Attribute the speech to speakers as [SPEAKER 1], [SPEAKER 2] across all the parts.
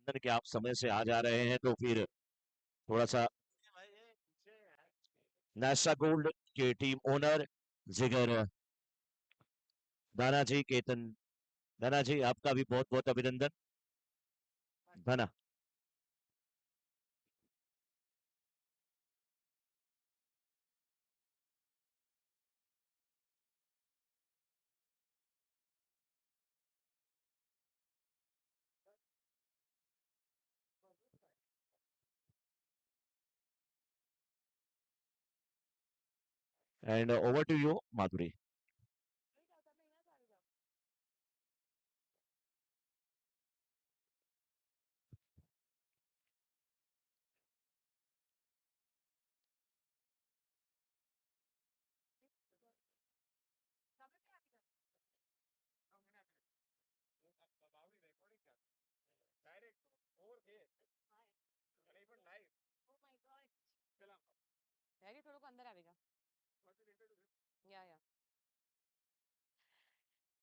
[SPEAKER 1] कि आप समय से आ जा रहे हैं तो फिर थोड़ा सा नाशा गोल्ड के टीम ओनर जिगर दाना जी केतन दाना जी आपका भी बहुत बहुत अभिनंदन धना and over to you Madhuri
[SPEAKER 2] डैडी थोड़ा को अंदर आवेगा या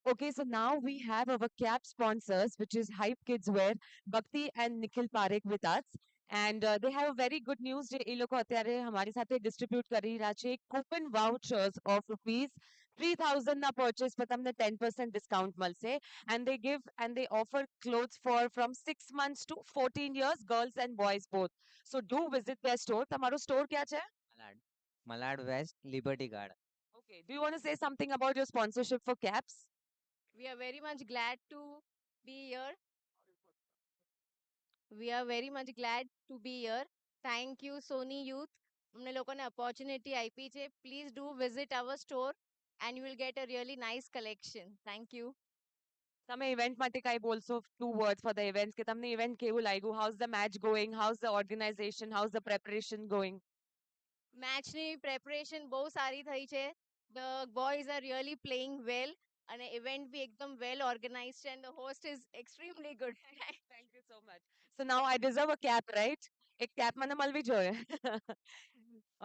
[SPEAKER 2] Okay, so now we have our cap sponsors, which is Hype Kids Wear, Bhakti and Nikhil Parekh with us. And they have a very good news. જે એ લોકો અત્યારે હમારી સાથે distribute કરી રહ્યા છે coupon vouchers of rupees 3000 ના purchase પર તમને 10% discount મળશે and they give and they offer clothes for from 6 months to 14 years, girls and boys both. So do visit their store. તમારો store ક્યાં છે?
[SPEAKER 3] Malad. Malad West, Liberty Guard.
[SPEAKER 2] Okay, do you want to say something about your sponsorship for caps?
[SPEAKER 4] We are very much glad to be here. We are very much glad to be here. Thank you, Sony Youth. અમને લોકોને opportunity આપી છે. Please do visit our store and you will get a really nice collection. Thank you.
[SPEAKER 2] તમે event માટે કાઈ બોલશો two words for the events કે તમને ઇવેન્ટ કેવું લાગ્યું how's the match going how's the organization how's the preparation going
[SPEAKER 4] મેચની preparation બહુ સારી થઈ છે. The boys are really playing well અને event બી એકદમ well organized છે and the host is extremely good.
[SPEAKER 2] thank you so much so now I deserve a cap right એક cap મને મળવી જોઈએ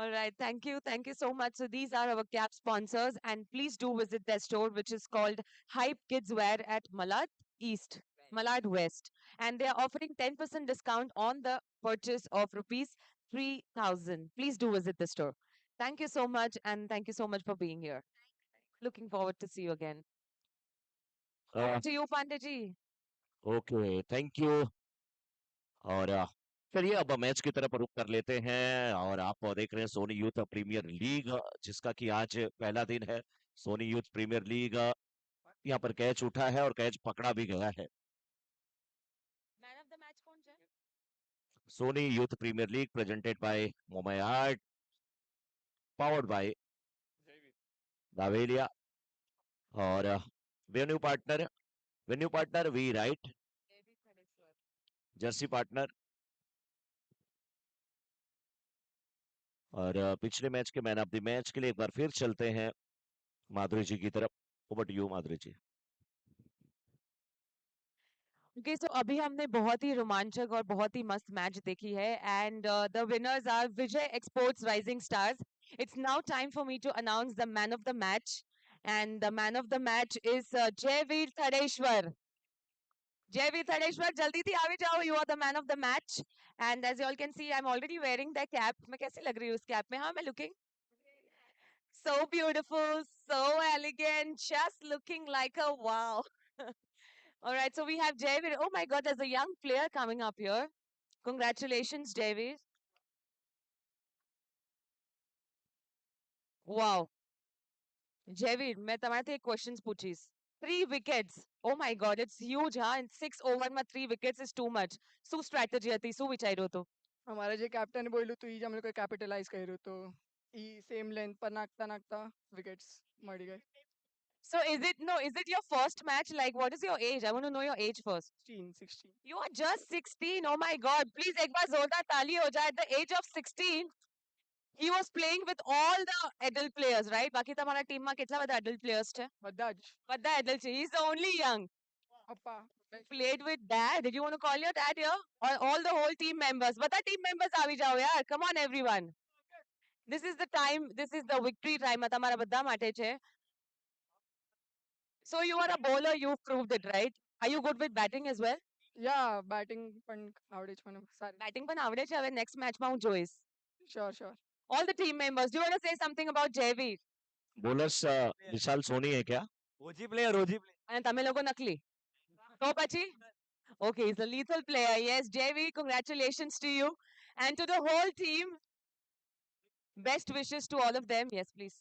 [SPEAKER 2] all right thank you so much so these are our cap sponsors and please do visit their store which is called Hype Kids Wear at Malad East Malad West and they are offering 10% discount on the purchase of rupees 3000 please do visit the store thank you so much and thank you so much for being here looking forward to see you again over to you Pandey.
[SPEAKER 1] Okay thank you और चलिए अब match की तरफ रुख कर लेते हैं और आप देख रहे हैं सोनी यूथ प्रीमियर लीग जिसका कि आज पहला दिन है सोनी यूथ प्रीमियर लीग यहाँ पर कैच उठा है और कैच पकड़ा भी गया है
[SPEAKER 2] मैन ऑफ द मैच कौन है
[SPEAKER 1] Soni youth premier league presented by Momai art powered by Davelia और venue partner V right jersey partner और पिछले मैच के मैन ऑफ द मैच के लिए एक बार फिर चलते हैं माधुरी जी की तरफ over to you Madhuri ji
[SPEAKER 2] okay so अभी हमने बहुत ही रोमांचक और बहुत ही मस्त मैच देखी है and the winners are Vijay exports rising stars it's now time for me to announce the man of the match and the man of the match is Jayveer Thadeshwar Jayveer Thadeshwar जल्दी थी आगे जाओ you are the man of the match and as you all can see I am already wearing the cap मैं कैसी लग रही हूँ उस कैप में हाँ मैं looking so beautiful so elegant just looking like a wow all right, so we have Javid. Oh my God, there's a young player coming up here. Congratulations, Javid. Wow. Javid, मैं तुम्हारे एक questions पूछीस. 3 wickets. Oh my God, it's huge, huh? In 6 over, 3 wickets is too much. શું strategy હતી? શું વિચાર્યું હતું?
[SPEAKER 5] અમારે જે કેપ્ટન બોલ્યું હતું ઈ જ અમે લોકોએ કેપિટલાઇઝ કર્યું તો ઈ સેમ લેન્થ પર નાખતા નાખતા વિકેટ્સ મળી ગઈ.
[SPEAKER 2] So is it your first match? Like, what is your age? I want to know your age first.
[SPEAKER 5] 16.
[SPEAKER 2] You are just 16. Oh my God. Please, एक बार जोरदार ताली हो जाए. At the age of 16, he was playing with all the adult players, right? બાકી તમારા ટીમમાં કેટલા બધા adult players છે?
[SPEAKER 5] બધા જ
[SPEAKER 2] બધા adult છે. He's the only young.
[SPEAKER 5] પપ્પા
[SPEAKER 2] Played with dad. Did you want to call your dad here? Or all the whole team members? બધા team members આવી જાઓ યાર. Come on everyone. This is the time. This is the victory time. આ તમારા બધા માટે છે. So you are a bowler. You've proved it, right? Are you good with batting as well?
[SPEAKER 5] या बॅटिंग पण आवडेच मला सारे.
[SPEAKER 2] બેટિંગ પણ આવડે છે. હવે નેક્સ્ટ મેચમાં હું જોઈશ.
[SPEAKER 5] Sure.
[SPEAKER 2] All the team members, do you want to say something about Jayveer?
[SPEAKER 1] Bowlers Vishal Soni है क्या?
[SPEAKER 3] ઓજી પ્લેયર
[SPEAKER 2] અને તમે લોકો નકલી. તો પછી? Okay, he's a lethal player. Yes, Jayveer, congratulations to you. And to the whole team, best wishes to all of them. Yes, please.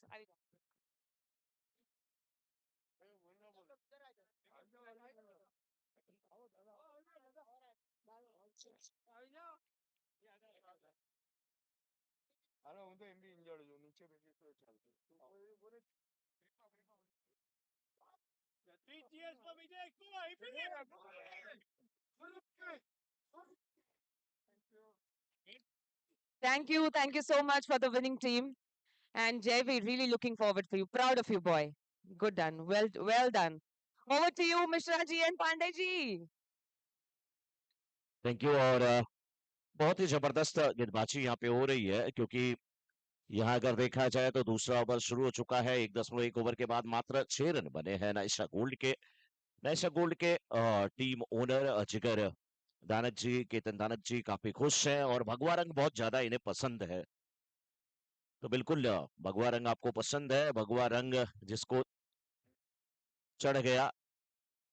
[SPEAKER 2] Thank you so much for the winning team. And Jayveer, really looking forward for you. Proud of you, boy. Good done. Well done. Over to you, Mishra ji and Pandey ji.
[SPEAKER 1] Thank you. और बहुत ही जबरदस्त गेंदबाजी यहाँ पे हो रही है, क्योंकि यहाँ अगर देखा जाए तो दूसरा ओवर शुरू हो चुका है। 1.1 ओवर के बाद मात्र 6 रन बने हैं नाइशा गोल्ड के। नाइशा गोल्ड के टीम ओनर जिगर दानक जी, केतन दानक जी काफी खुश हैं और भगवा रंग बहुत ज्यादा इन्हें पसंद है। तो बिल्कुल भगवा रंग आपको पसंद है, भगवा रंग जिसको चढ़ गया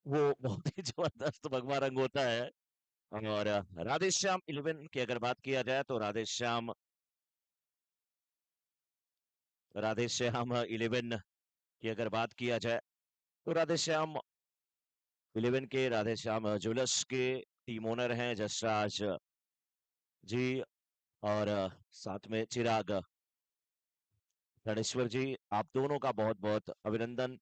[SPEAKER 1] वो बहुत ही जबरदस्त भगवा रंग होता है। और राधेश्याम 11 की अगर बात किया जाए तो राधेश्याम 11 की अगर बात किया जाए तो राधेश्याम 11 के राधेश्याम ज्वेलर्स के टीम ओनर हैं जसराज जी, और साथ में चिराग धनेश्वर जी। आप दोनों का बहुत बहुत अभिनंदन।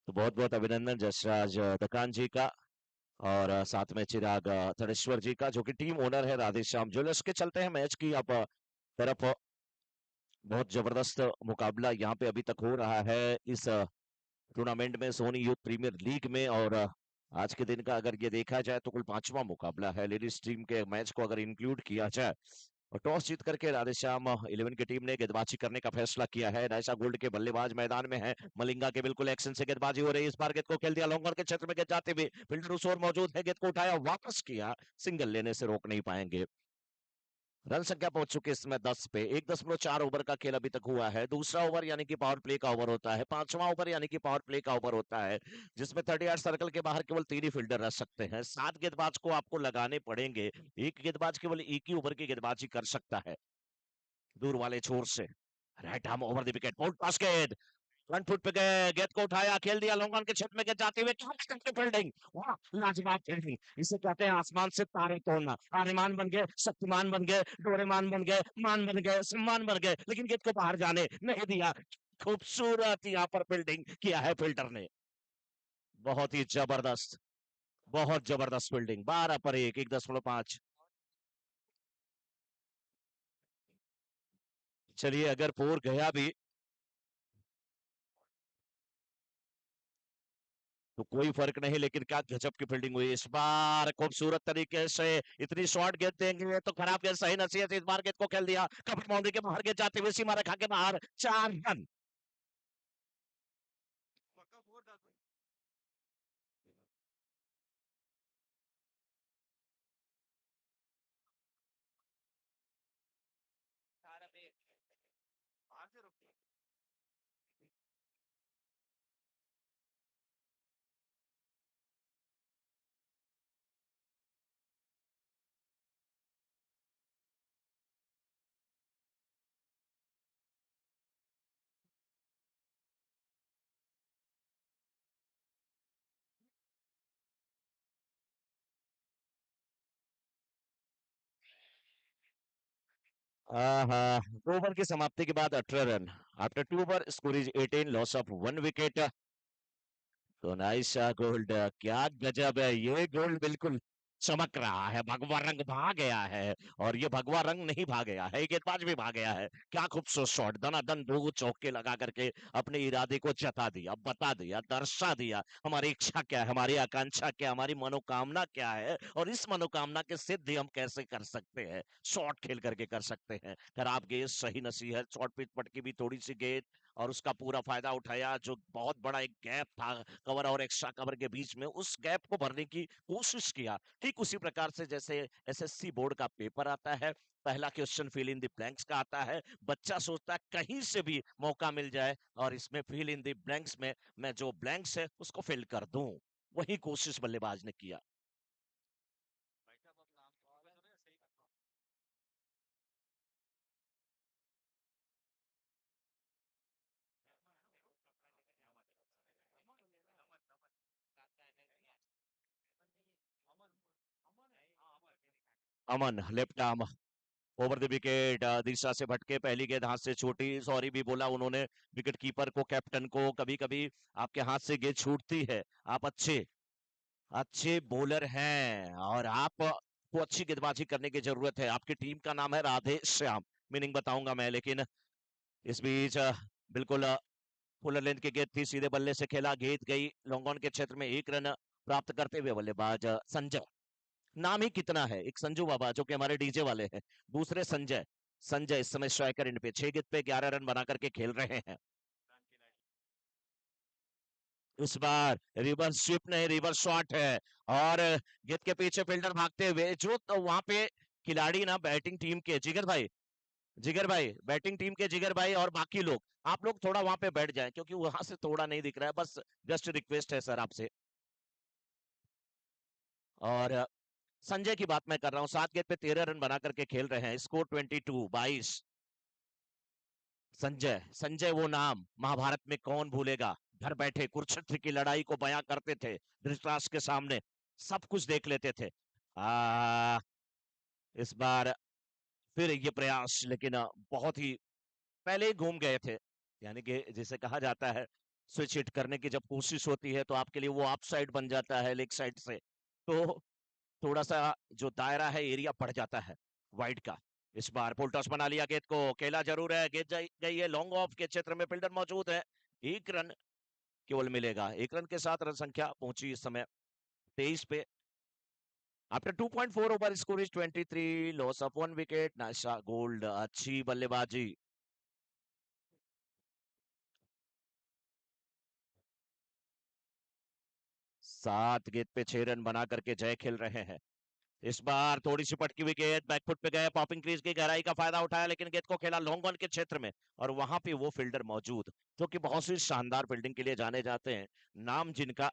[SPEAKER 1] तो बहुत बहुत अभिनंदन जसराज दकान जी का और साथ में चिराग धनेश्वर जी का, जो कि टीम ओनर है राधेश्याम ज्वेलर्स के। चलते हैं मैच की अब तरफ। बहुत जबरदस्त मुकाबला यहाँ पे अभी तक हो रहा है इस टूर्नामेंट में, सोनी यूथ प्रीमियर लीग में। और आज के दिन का अगर ये देखा जाए तो कुल 5वां मुकाबला है लेडीज टीम के मैच को अगर इंक्लूड किया जाए। और टॉस जीत करके राधेश्याम 11 की टीम ने गेंदबाजी करने का फैसला किया है। नाइशा गोल्ड के बल्लेबाज मैदान में है। मलिंगा के बिल्कुल एक्शन से गेंदबाजी हो रही है। इस बार गेंद को खेल दिया लॉन्गर के क्षेत्र में, गेंद जाते हुए फील्डर उस ओर मौजूद है, गेंद को उठाया वापस किया, सिंगल लेने से रोक नहीं पाएंगे। रन संख्या पहुंच चुकी है इसमें 10 पे। 1.4 ओवर का खेल अभी तक हुआ है। दूसरा ओवर यानी कि पावर प्ले का ओवर होता है। 5वां ओवर यानी कि पावर प्ले का ओवर होता है, जिसमें 30 सर्कल के बाहर केवल 3 ही फील्डर रह सकते हैं। 7 गेंदबाज को आपको लगाने पड़ेंगे। एक गेंदबाज केवल एक ही ओवर की गेंदबाजी कर सकता है दूर वाले छोर से। Right arm over the wicket, bowled पास गेंद फ्रंट फुट पे गए, गेंद को उठाया, खेल दिया लॉन्ग ऑन के क्षेत्र में, गेंद जाते हुए फील्डिंग। वाह, लाजवाब फील्डिंग। इसे कहते हैं आसमान से तारे तोड़ना। आर्यमान बन गए, शक्तिमान बन गए, डोरेमान बन गए, मान बन गए, सम्मान बन गए, लेकिन गेंद को बाहर जाने नहीं दिया। खूबसूरत यहाँ पर फील्डिंग किया है फील्डर ने। बहुत ही जबरदस्त, बहुत जबरदस्त फील्डिंग। 12 पर 1, 1.5। चलिए, अगर 4 गया भी तो कोई फर्क नहीं, लेकिन क्या गजब की फील्डिंग हुई इस बार। खूबसूरत तरीके से इतनी शॉर्ट गेंद देंगे तो खराब गेंद सही नसीहत। इस बार गेंद को खेल दिया, कभी बाउंड्री के बाहर गेंद जाते हुए सीमा रेखा के बाहर, 4 रन। हाँ, 2 ओवर की समाप्ति के बाद 18 run. After 2 over score is 18, loss of 1 wicket. तो नाइशा गोल्ड, क्या गजब है ये गोल्ड। बिल्कुल चमक रहा है, भगवा रंग भा गया है और ये भगवा रंग नहीं भा गया है, ये गेंदबाज भी भा गया है। क्या खूबसूरत शॉट, दनादन दो चौके लगा करके अपने इरादे को जता दिया, बता दिया, दर्शा दिया हमारी इच्छा क्या है, हमारी आकांक्षा क्या है, हमारी मनोकामना क्या है और इस मनोकामना के सिद्धि हम कैसे कर सकते हैं, शॉट खेल करके कर सकते हैं। खराब गेंद, सही नसीहत, शॉर्ट पिच पटकी भी थोड़ी सी गेंद और उसका पूरा फायदा उठाया। जो बहुत बड़ा एक गैप था कवर और एक्स्ट्रा कवर के बीच में, उस गैप को भरने की कोशिश किया। ठीक उसी प्रकार से जैसे एसएससी बोर्ड का पेपर आता है, पहला question fill in the blanks का आता है, बच्चा सोचता है कहीं से भी मौका मिल जाए और इसमें फिल इन द ब्लैंक्स में मैं जो ब्लैंक्स है उसको फिल कर दूं। वही कोशिश बल्लेबाज ने किया। Aman left arm over the wicket, दिशा से भटके, पहली गेंद हाथ से छूटी, सॉरी भी बोला उन्होंने विकेट कीपर को, कैप्टन को। कभी कभी आपके हाथ से गेंद छूटती है, आप अच्छे अच्छे बॉलर हैं और आप को अच्छी गेंदबाजी करने की जरूरत है। आपकी टीम का नाम है राधे श्याम, मीनिंग बताऊंगा मैं, लेकिन इस बीच बिल्कुल फुलर लेंथ की गेंद थी, सीधे बल्ले से खेला, गेंद गई लॉन्ग ऑन के क्षेत्र में। एक रन प्राप्त करते हुए बल्लेबाज संजय, नाम ही कितना है, एक संजू बाबा जो कि हमारे डीजे वाले हैं, दूसरे संजय। संजय इस समय स्ट्राइकर इन पे 6 गेंद पे 11 रन बना करके खेल रहे हैं। इस बार रिवर्स स्वीप नहीं, रिवर्स शॉट है और गेंद के पीछे फील्डर भागते हुए, जो तो वहां पे खिलाड़ी ना बैटिंग टीम के जिगर भाई बैटिंग टीम के जिगर भाई और बाकी लोग, आप लोग थोड़ा वहां पे बैठ जाएं क्योंकि वहां से थोड़ा नहीं दिख रहा है, बस जस्ट रिक्वेस्ट है सर आपसे। और संजय की बात मैं कर रहा हूं, 7 गेंद पे 13 रन बना करके खेल रहे हैं, स्कोर 22। संजय, संजय वो नाम महाभारत में कौन भूलेगा, घर बैठे कुरुक्षेत्र की लड़ाई को बयां करते थे, धृतराष्ट्र के सामने सब कुछ देख लेते थे। आ, इस बार फिर ये प्रयास, लेकिन बहुत ही पहले ही घूम गए थे, यानी कि जिसे कहा जाता है स्विच हिट करने की जब कोशिश होती है तो आपके लिए वो ऑफ साइड बन जाता है लेग साइड से, तो थोड़ा सा जो दायरा है, एरिया बढ़ जाता है वाइड का। इस बार फुल टॉस बना लिया, गेंद को खेला जरूर है, गेंद गई है लॉन्ग ऑफ के क्षेत्र में, फील्डर मौजूद है, एक रन केवल मिलेगा। एक रन के साथ रन संख्या पहुंची इस समय 23 पे। After 2.4 over score is 23, loss of 1 wicket. Naisa gold, अच्छी बल्लेबाजी। सात गेंद पे 6 रन बना करके जय खेल रहे हैं। इस बार थोड़ी सी पटकी हुई गेंद बैकफुट पे गए, पॉपिंग क्रीज की गहराई का फायदा उठाया, लेकिन गेंद को खेला लॉन्ग ऑन के क्षेत्र में और वहां पे वो फील्डर मौजूद जो कि बहुत सी शानदार फील्डिंग के लिए जाने जाते हैं, नाम जिनका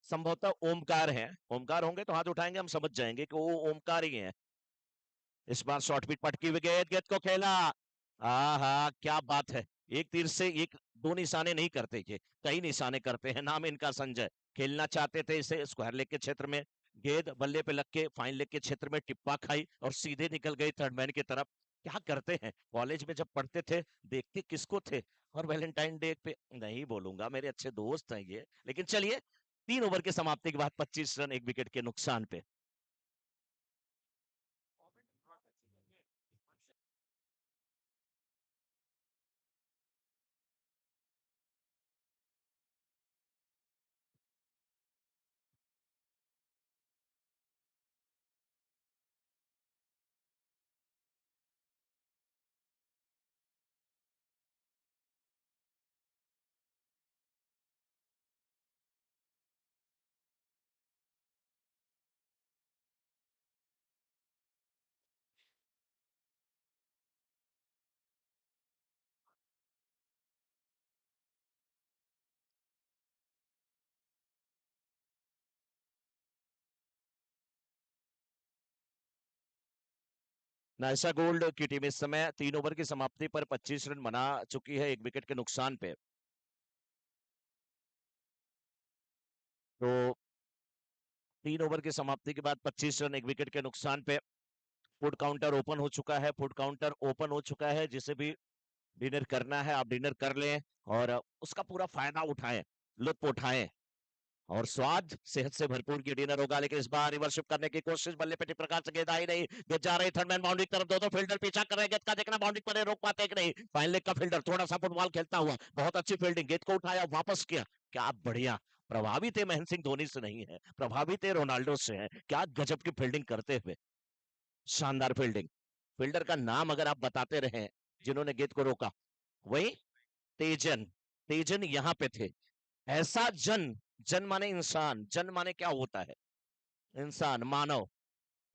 [SPEAKER 1] संभवतः ओमकार है। ओमकार होंगे तो हाथ उठाएंगे, हम समझ जाएंगे कि वो ओमकार ही है। इस बार शॉर्ट पिच पटकी हुई गेंद, गेंद को खेला, आहा क्या बात है, एक तीर से एक दो निशाने नहीं करते, ये कई निशाने करते हैं। नाम इनका संजय, खेलना चाहते थे इसे स्क्वायर लेग के क्षेत्र में, गेंद बल्ले पे लग के फाइन लेग के क्षेत्र में टिप्पा खाई और सीधे निकल गई थर्ड मैन की तरफ। क्या करते हैं, कॉलेज में जब पढ़ते थे देखते किसको थे, और वैलेंटाइन डे पे नहीं बोलूंगा, मेरे अच्छे दोस्त हैं ये, लेकिन चलिए 3 ओवर की समाप्ति के बाद 25 रन 1 विकेट के नुकसान पे। नाइसा गोल्ड की टीम इस समय 3 ओवर की समाप्ति पर 25 रन बना चुकी है 1 विकेट के नुकसान पे। तो 3 ओवर की समाप्ति के बाद 25 रन 1 विकेट के नुकसान पे फुड काउंटर ओपन हो चुका है, फुड काउंटर ओपन हो चुका है। जिसे भी डिनर करना है आप डिनर कर लें और उसका पूरा फायदा उठाएं, लुत्फ उठाएं और स्वाद सेहत से भरपूर की डिनर होगा, लेकिन इस बार रिवर्सिप करने की कोशिश, बल्ले पे प्रकार से गेंद आई नहीं, गेंद जा रही थर्ड मैन बाउंड्री की तरफ, दो फील्डर पीछा कर रहे हैं, गेंद का देखना बाउंड्री पर रोक पाते कि नहीं। फाइनल लेग का फील्डर थोड़ा सा फुटबॉल खेलता हुआ, बहुत अच्छी फील्डिंग, गेंद को उठाया वापस किया, क्या बढ़िया। प्रभावित है महेंद्र सिंह धोनी से नहीं है, प्रभावित है रोनाल्डो से है, क्या गजब की फील्डिंग करते हुए, शानदार फील्डिंग। फील्डर का नाम अगर आप बताते रहे जिन्होंने गेंद को रोका, वही तेजन, तेजन यहाँ पे थे। ऐसा जन, जन माने इंसान, जन माने क्या होता है, इंसान, मानव,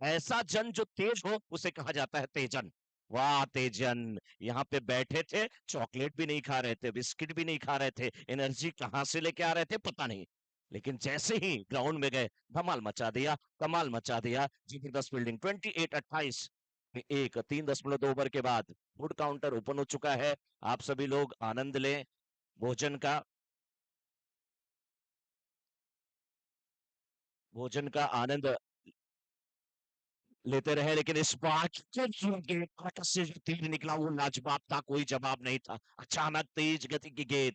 [SPEAKER 1] ऐसा जन जो तेज हो उसे कहा जाता है तेजन। वाह तेजन, यहाँ पे बैठे थे, चॉकलेट भी नहीं खा रहे थे, बिस्किट भी नहीं खा रहे थे, एनर्जी कहाँ से लेके आ रहे थे पता नहीं, लेकिन जैसे ही ग्राउंड में गए धमाल मचा दिया, कमाल मचा दिया। जबरदस्त फील्डिंग, 28-28, एक 3.2 ओवर के बाद फूड काउंटर ओपन हो चुका है। आप सभी लोग आनंद लें भोजन का, भोजन का आनंद लेते रहे, लेकिन इस बार आकाश से जो तीर निकला वो लाजवाब था, कोई जवाब नहीं था। अचानक तेज गति की गेंद,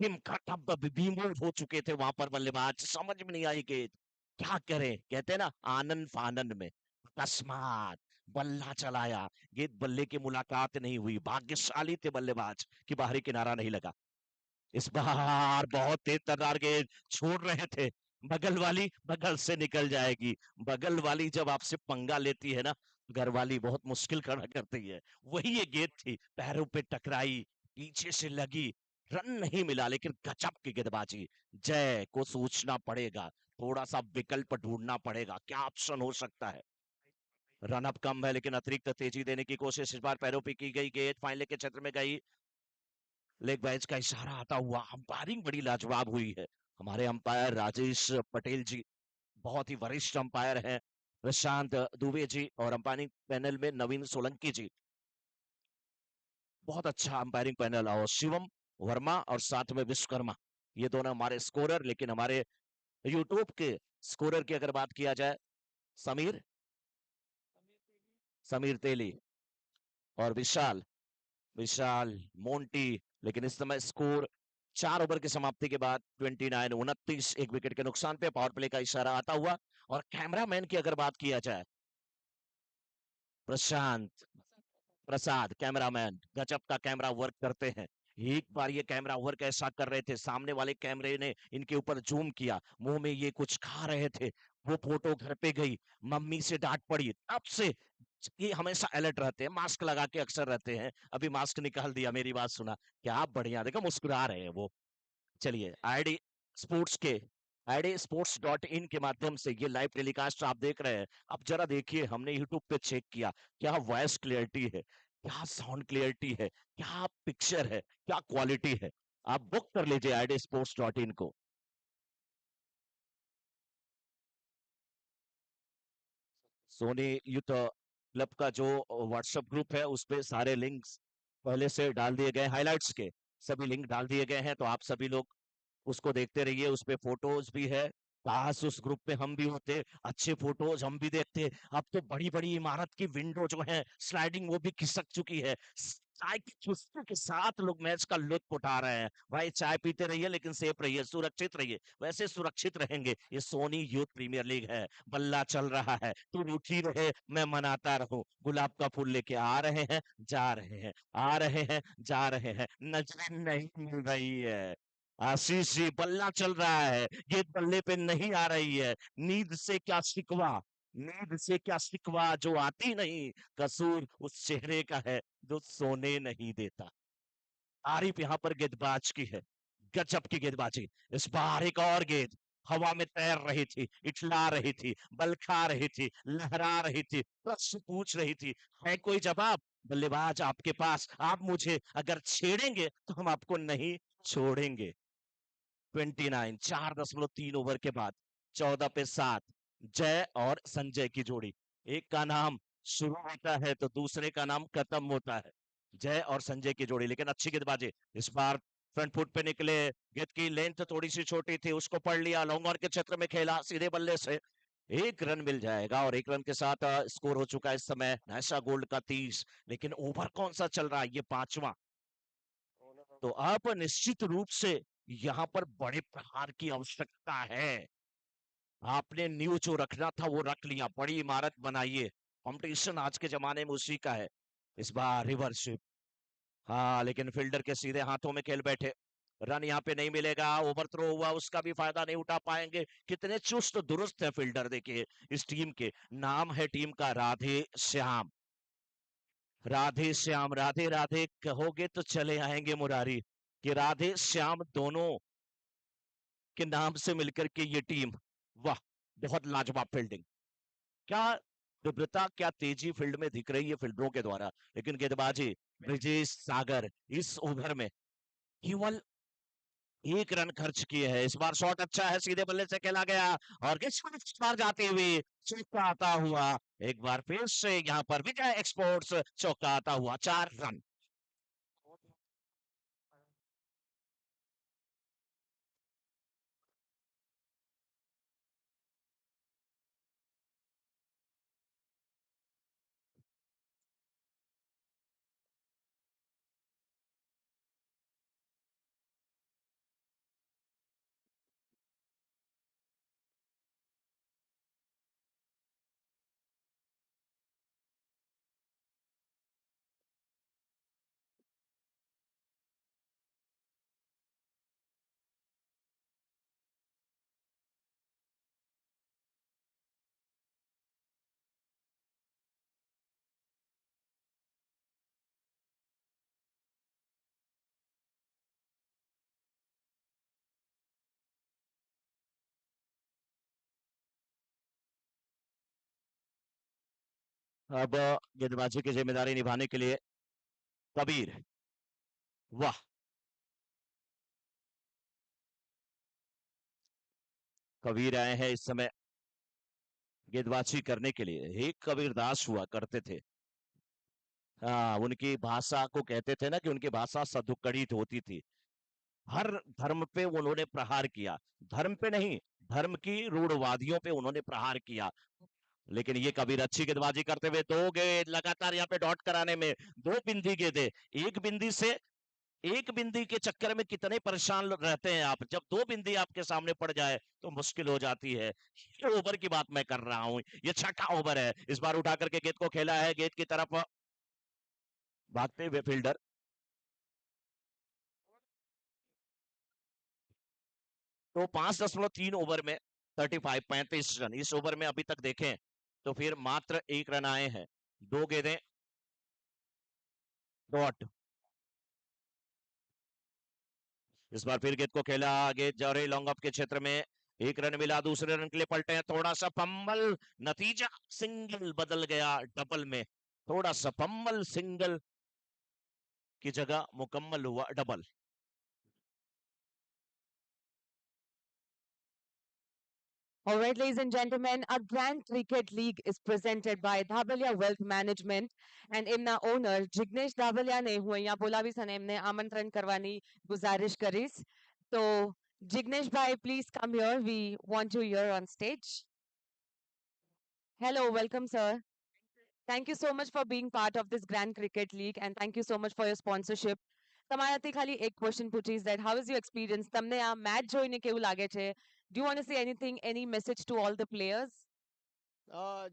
[SPEAKER 1] विमोह हो चुके थे वहां पर बल्लेबाज, समझ में नहीं आई गेंद, क्या करें, कहते हैं ना आनंद फानंद में, अकस्मात बल्ला चलाया, गेंद बल्ले की मुलाकात नहीं हुई, भाग्यशाली थे बल्लेबाज कि बाहरी किनारा नहीं लगा। इस बार बहुत तेज तर्रार गेंद छोड़ रहे थे, बगल वाली बगल से निकल जाएगी, बगल वाली जब आपसे पंगा लेती है ना, घर वाली बहुत मुश्किल खड़ा करती है, वही ये गेंद थी, पैरों पे टकराई, पीछे से लगी, रन नहीं मिला, लेकिन गजब की गेंदबाजी। जय को सोचना पड़ेगा, थोड़ा सा विकल्प ढूंढना पड़ेगा, क्या ऑप्शन हो सकता है। रन अप कम है, लेकिन अतिरिक्त तेजी देने की कोशिश इस बार पैरों पे की गई, गेंद फाइनल के क्षेत्र में गई, लेग बैच का इशारा आता हुआ, अंपायरिंग बड़ी लाजवाब हुई है। हमारे अंपायर राजेश पटेल जी बहुत ही वरिष्ठ अंपायर हैं, प्रशांत दुबे जी, और अंपायरिंग पैनल में नवीन सोलंकी जी, बहुत अच्छा अंपायरिंग पैनल, और शिवम वर्मा और साथ में विश्वकर्मा, ये दोनों हमारे स्कोरर। लेकिन हमारे यूट्यूब के स्कोरर की अगर बात किया जाए, समीर, समीर तेली और विशाल, विशाल मोंटी। लेकिन इस समय स्कोर 4 ओवर की समाप्ति के बाद 29-29, एक विकेट के नुकसान पे, पावर प्ले का इशारा आता हुआ। और कैमरामैन की अगर बात किया जाए, प्रशांत प्रसाद कैमरामैन, गजब का कैमरा वर्क करते हैं। एक बार ये कैमरा वर्क ऐसा कर रहे थे, सामने वाले कैमरे ने इनके ऊपर जूम किया, मुंह में ये कुछ खा रहे थे, वो फोटो घर पे गई, मम्मी से डांट पड़ी, तब से ये हमेशा अलर्ट रहते हैं, मास्क लगा के अक्सर रहते हैं, अभी मास्क निकाल दिया, मेरी बात सुना, क्या बढ़िया, देखो मुस्कुरा रहे हैं वो। चलिए आईडी स्पोर्ट्स के, ID sports.in के माध्यम से ये लाइव टेलीकास्ट आप देख रहे हैं। अब जरा देखिए, हमने यूट्यूब पे चेक किया, क्या वॉइस क्लियरिटी है, क्या साउंड क्लियरिटी है, क्या पिक्चर है, क्या क्वालिटी है। आप बुक कर लीजिए ID sports.in को। सोनी यूथ क्लब का जो व्हाट्सएप ग्रुप है, उस पे सारे लिंक्स पहले से डाल दिए गए, हाइलाइट्स के सभी लिंक डाल दिए गए हैं, तो आप सभी लोग उसको देखते रहिए, उस पे फोटोज भी है। काश उस ग्रुप पे हम भी होते, अच्छे फोटोज हम भी देखते। अब तो बड़ी बड़ी इमारत की विंडो जो है स्लाइडिंग, वो भी खिसक चुकी है, चाय की चुस्की के साथ लोग मैच का लुत्फ उठा रहे हैं। भाई चाय पीते रहिए, लेकिन सेफ रहिए, सुरक्षित रहिए, वैसे सुरक्षित रहेंगे। ये सोनी यूथ प्रीमियर लीग है, बल्ला चल रहा है, तू रूठी रहे मैं मनाता रहूं, गुलाब का फूल लेके आ रहे हैं, जा रहे हैं, आ रहे हैं, जा रहे हैं, नजरें नहीं मिल रही है। आशीष जी, बल्ला चल रहा है, ये बल्ले पे नहीं आ रही है, नींद से क्या शिकवा, नींद से क्या शिकवा, जो आती नहीं, कसूर उस चेहरे का है जो सोने नहीं देता। तारीफ यहाँ पर गेंदबाज की है, गजब की गेंदबाजी। इस बार एक और गेंद हवा में तैर रही थी, इठला रही थी, बल खा रही थी, लहरा रही थी, प्रश्न पूछ रही थी, है कोई जवाब बल्लेबाज आपके पास, आप मुझे अगर छेड़ेंगे तो हम आपको नहीं छोड़ेंगे। 29, 4.3 ओवर के बाद 14 पे 7, जय और संजय की जोड़ी, एक का नाम शुरू होता है तो दूसरे का नाम खत्म होता है, जय और संजय की जोड़ी। लेकिन अच्छी गेंदबाजी, इस बार फ्रंट फुट पे निकले, गेंद की लेंथ थोड़ी सी छोटी थी, उसको पढ़ लिया, लॉन्ग ऑन के क्षेत्र में खेला, सीधे बल्ले से एक रन मिल जाएगा, और एक रन के साथ स्कोर हो चुका है इस समय नैशा गोल्ड का 30। लेकिन ओवर कौन सा चल रहा है, ये 5वां, तो आप निश्चित रूप से यहाँ पर बड़े प्रहार की आवश्यकता है। आपने नींव जो रखना था वो रख लिया, बड़ी इमारत बनाइए। कंपटीशन आज के जमाने में उसी का है। इस बार रिवर्स स्वीप, हाँ, लेकिन फील्डर के सीधे हाथों में खेल बैठे। रन यहाँ पे नहीं मिलेगा, ओवर थ्रो हुआ, उसका भी फायदा नहीं उठा पाएंगे। कितने चुस्त दुरुस्त है फील्डर, देखिए इस टीम के। नाम है टीम का राधे श्याम। राधे श्याम, राधे राधे कहोगे तो चले आएंगे मुरारी, कि राधे श्याम दोनों के नाम से मिलकर के ये टीम, वाह, बहुत लाजवाब फील्डिंग। क्या तीव्रता, क्या तेजी फील्ड में दिख रही है फील्डरों के द्वारा। लेकिन गेंदबाजी ब्रिजेश सागर इस ओवर में केवल 1 रन खर्च किए हैं। इस बार शॉट अच्छा है, सीधे बल्ले से खेला गया और इस बार जाते हुए चौका आता हुआ। एक बार फिर से यहाँ पर विजय एक्सपोर्ट्स चौका आता हुआ, 4 रन। अब गेंदबाजी की जिम्मेदारी निभाने के लिए कबीर, वाह, कबीर आए हैं इस समय गेंदबाजी करने के लिए। एक कबीर दास हुआ करते थे, हाँ, उनकी भाषा को कहते थे ना कि उनकी भाषा सधुकड़ित होती थी। हर धर्म पे उन्होंने प्रहार किया, धर्म पे नहीं, धर्म की रूढ़वादियों पे उन्होंने प्रहार किया। लेकिन ये कबीर अच्छी गेंदबाजी करते हुए 2 गेंद लगातार यहाँ पे डॉट कराने में, 2 बिंदी गेंदे, एक बिंदी से, एक बिंदी के चक्कर में कितने परेशान रहते हैं आप। जब 2 बिंदी आपके सामने पड़ जाए तो मुश्किल हो जाती है। ये ओवर की बात मैं कर रहा हूं, ये छठा ओवर है। इस बार उठा करके गेंद को खेला है, गेंद की तरफ भागते हुए फील्डर। तो 5.3 ओवर में 35 रन इस ओवर में अभी तक देखें तो फिर मात्र 1 रन आए हैं, 2 गेंदें डॉट। इस बार फिर गेंद को खेला, गेंद जा रही लॉन्ग ऑफ के क्षेत्र में, 1 रन मिला, दूसरे रन के लिए पलटे हैं, थोड़ा सा फंबल, नतीजा सिंगल बदल गया डबल में। थोड़ा सा फंबल, सिंगल की जगह मुकम्मल हुआ double.
[SPEAKER 2] All right, ladies and gentlemen, our Grand Cricket League is presented by Dhabalia Wealth Management and એમના owner જિગ્નેશ ધાબલિયાને હું અહીંયા બોલાવીશ અને એમને આમંત્રણ કરવાની ગુજારિશ કરીશ. તો જિગ્નેશભાઈ, please come here. We want you here on stage. Hello, welcome, sir. Thank you so much for being part of this Grand Cricket League and thank you so much for your sponsorship. તમારાથી ખાલી એક question પૂછીશ that how is your experience? તમને આ match જોઈને કેવું લાગે છે? Do you want to say anything, any message to all the players?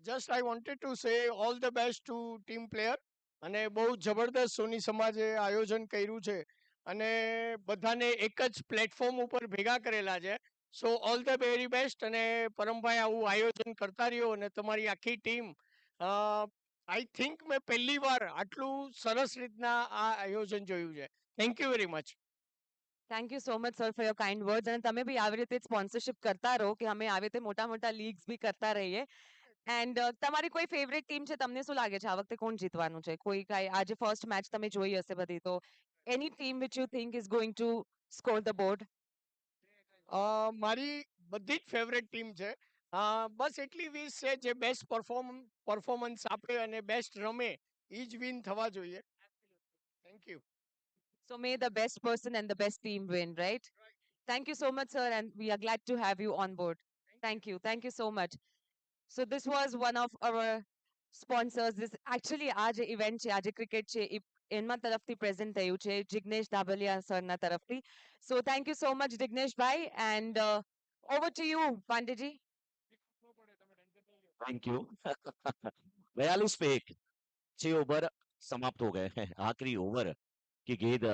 [SPEAKER 5] Just I wanted to say all the best two team player. અને બહુ જબરદસ્ત સોની સમાજે આયોજન કર્યું છે અને બધાને એક જ પ્લેટફોર્મ ઉપર ભેગા કરેલા છે. સો ઓલ ધ વેરી બેસ્ટ. અને પરમભાઈ આવું આયોજન કરતા રહ્યો અને તમારી આખી ટીમ, આઈ થિંક મેં પહેલી વાર આટલું સરસ રીતના આ આયોજન જોયું છે. Thank you very much.
[SPEAKER 2] Thank you so much, sir, for your kind words. અને તમે બી આવી રીતે સ્પોન્સરશિપ કરતા રહો કે અમે આવી રીતે મોટા મોટા લીગ્સ બી કરતા રહીએ. એન્ડ તમારી કોઈ ફેવરેટ ટીમ છે? તમને શું લાગે છે આ વખતે કોણ જીતવાનું છે? કોઈ કાંઈ આજે ફર્સ્ટ મેચ તમે જોઈ હશે બધી, તો એની team which you think is going to score the board?
[SPEAKER 5] મારી બધી જ ફેવરેટ ટીમ છે. બસ એટલી વીસ છે જે બેસ્ટ પરફોર્મન્સ આપે અને બેસ્ટ રમે એ જ વિન થવા જોઈએ. Thank you.
[SPEAKER 2] So may the best person and the best team win, right? Thank you so much, sir, and we are glad to have you on board. Thank you. Thank you so much. So this was one of our sponsors. This actually आज event છે, આજે cricket છે, એમના તરફથી present થયું છે જિગ્નેશ ધાબલિયા સરના તરફથી. So thank you so much જિગ્નેશભાઈ એન્ડ ઓવર ટુ યુ પાંડેજી.
[SPEAKER 1] थैंक यू 42 पे 1 6 ओवर समाप्त हो गए हैं आखिरी ओवर की गेंद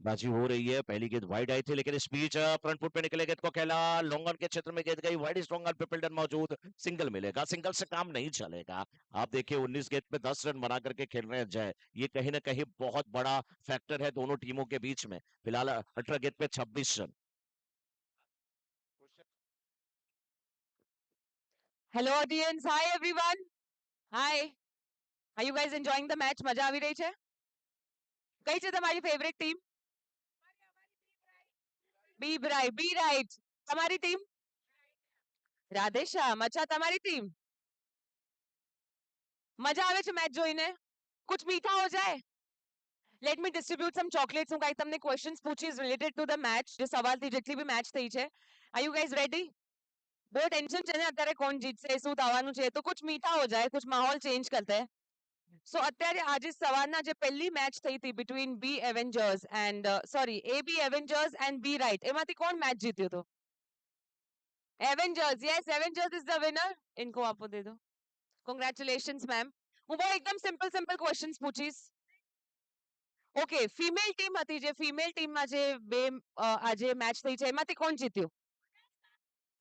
[SPEAKER 1] बाजी हो रही है पहली गेंद वाइड आई थी लेकिन इस बीच फ्रंट फुट पे निकले गेंद को खेला लॉन्ग ऑन के क्षेत्र में गेंद गई वाइड स्ट्रॉन्ग ऑन पे फील्डर मौजूद सिंगल मिलेगा सिंगल से काम नहीं चलेगा आप देखिए 19 गेंद पे 10 रन बना करके खेल रहे हैं जय ये कहीं ना कहीं बहुत बड़ा फैक्टर है दोनों टीमों के बीच में फिलहाल 18 गेंद पे 26 run
[SPEAKER 2] hello audience hi everyone hi are you guys enjoying the match મજા આવી રહી છે કઈ છે તમારી ફેવરેટ ટીમ બી રાઈટ તમારી ટીમ રાધેશ્યામ અચ્છા તમારી ટીમ મજા આવે છે મેચ જોઈને कुछ मीठा हो जाए लेट मी डिस्ट्रीब्यूट सम चॉकलेट्स હું કાઈ તમને ક્વેશ્ચન્સ પૂછીશ રિલેટેડ ટુ ધ મેચ જે સવાલથી જેટલી બી મેચ થઈ છે આર યુ ગાઈઝ રેડી બહુ ટેન્શન છે ને અત્યારે કોણ જીતશે શું થવાનું છે તો कुछ मीठा हो जाए कुछ माहौल चेंज करते हैं સો અત્યારે આજે સવારના જે પહેલી મેચ થઈ હતી between B Avengers and sorry A B Avengers and B right એમાંથી કોણ મેચ જીત્યું હતું Avengers yes Avengers is the winner ઇनको આપો દે દો કોંગ્રેચ્યુલેશન્સ મેમ હું બહુ એકદમ સિમ્પલ સિમ્પલ ક્વેશ્ચન્સ પૂછીશ ઓકે ફિમેલ ટીમ હતી જે ફિમેલ ટીમમાં જે બે આજે મેચ થઈ છે એમાંથી કોણ જીત્યું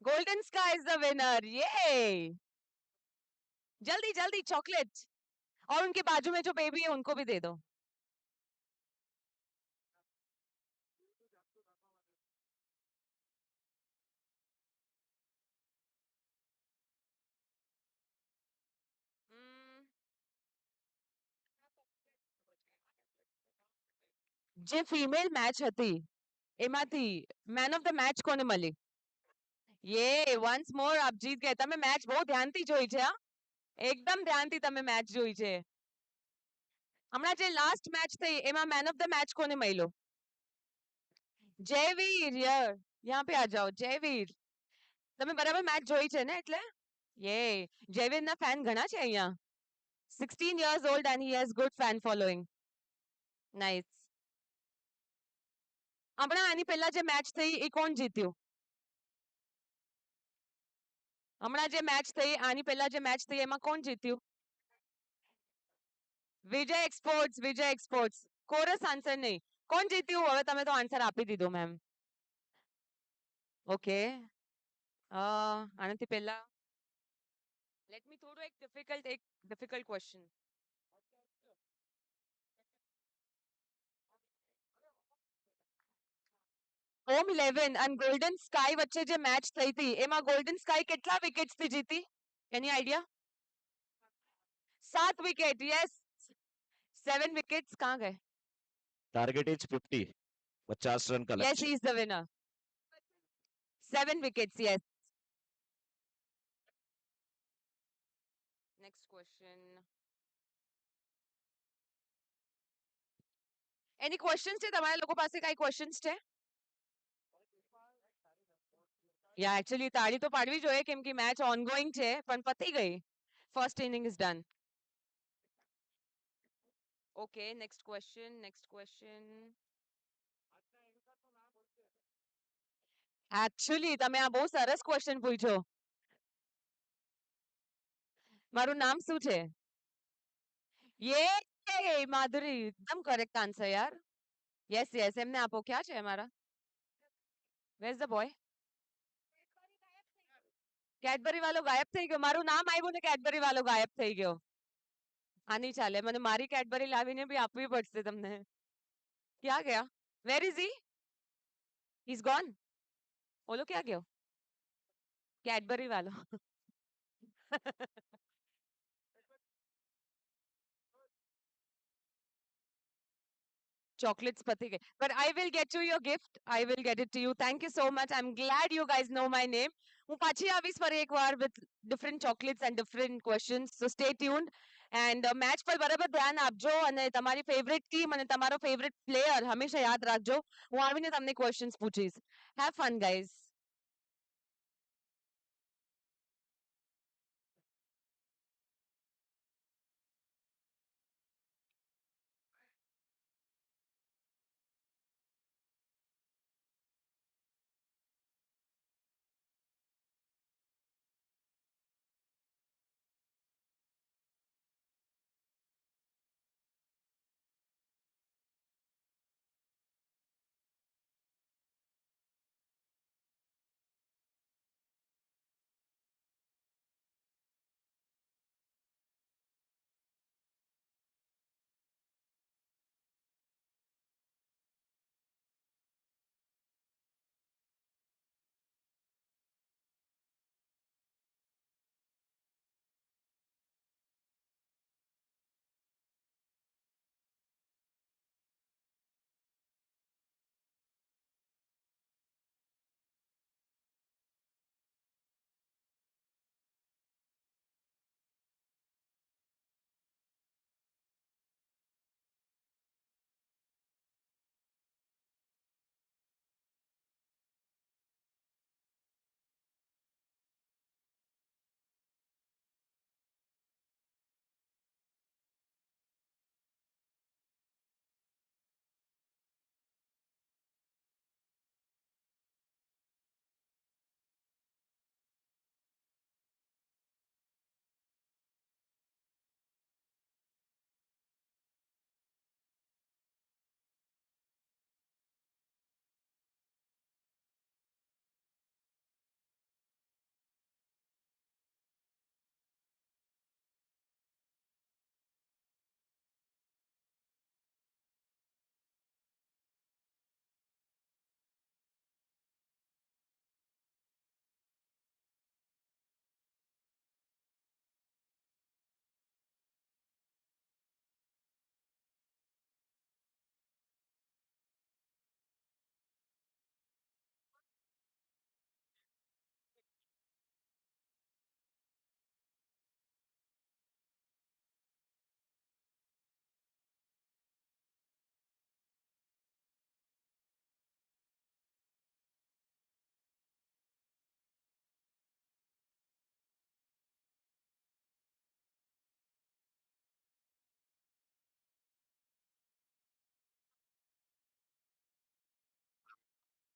[SPEAKER 2] golden sky is the winner ये जल्दी जल्दी चॉकलेट और उनके बाजू में जो बेबी है उनको भी दे दो જે ફિમેલ મેચ હતી એમાંથી મેન ઓફ ધ મેચ કોને મળી ये वंस मोर आप जीत गए તમે મેચ બહુ ધ્યાનથી જોઈ છે હા એકદમ ધ્યાનથી તમે મેચ જોઈ છે હમણાં જે લાસ્ટ મેચ થઈ એમાં મેન ઓફ ધ મેચ કોને મળ્યો જયવીર યાર यहाँ पे आ जाओ જયવીર તમે બરાબર મેચ જોઈ છે ને એટલે ये જયવીરના ફેન ઘણા છે અહીંયા 16 years old and he has good fan following nice હમણાં આની પહેલા જે મેચ થઈ એ કોણ જીત્યું હમણાં જે મેચ થઈ આની પહેલા જે મેચ થઈ એમાં કોણ જીત્યું વિજય એક્સપોર્ટ્સ કોરસ આન્સર નહીં કોણ જીત્યું હવે તમે તો આન્સર આપી દીધો મેમ ઓકે આનાથી પહેલા લેટ મી થોડું એક ડિફિકલ્ટ ક્વેશ્ચન હોમ 11 અને ગોલ્ડન સ્કાય વચ્ચે જે મેચ થઈ હતી એમાં ગોલ્ડન સ્કાય કેટલા વિકેટ્સ થી જીતી એની આઈડિયા 7 વિકેટ યસ 7 વિકેટ્સ कहाँ गए
[SPEAKER 1] टारगेट इज 50 50 रन का
[SPEAKER 2] yes
[SPEAKER 1] लक्ष्य
[SPEAKER 2] he is the winner 7 wickets yes next question any questions છે તમારા લોકો પાસે કાઈ questions છે યા एक्चुअली તાળી તો પાડવી જોઈએ કેમ કે મેચ ઓનગોઈંગ છે પણ પતી ગઈ first inning is done okay next question actually તમે આ બહુ સરસ ક્વેશ્ચન પૂછ્યો મારું નામ શું છે ये माधुरी एकदम करेक्ट आंसर यार यस यस એમને આપો ક્યાં છે અમારા where is the boy Cadbury વાળો ગાયબ થઈ ગયો મારું નામ આવ્યું ને કેડબરી વાળો ગાયબ થઈ ગયો આ નહીં ચાલે મને મારી કેડબરી લાવીને બી આપવી પડશે તમને ક્યાં ગયા where is he is gone ઓલો ક્યાં ગયો કેડબરી વાળો chocolates pati gaye but I will get you your gift I will get it to you thank you so much I'm glad you guys know my name હું પાછી આવીશ ફરી એકવાર with different chocolates and different questions so stay tuned and match પર બરાબર ધ્યાન આપજો અને તમારી favorite team અને તમારો favorite player હંમેશા યાદ રાખજો હું આવીને તમને questions પૂછીશ have fun guys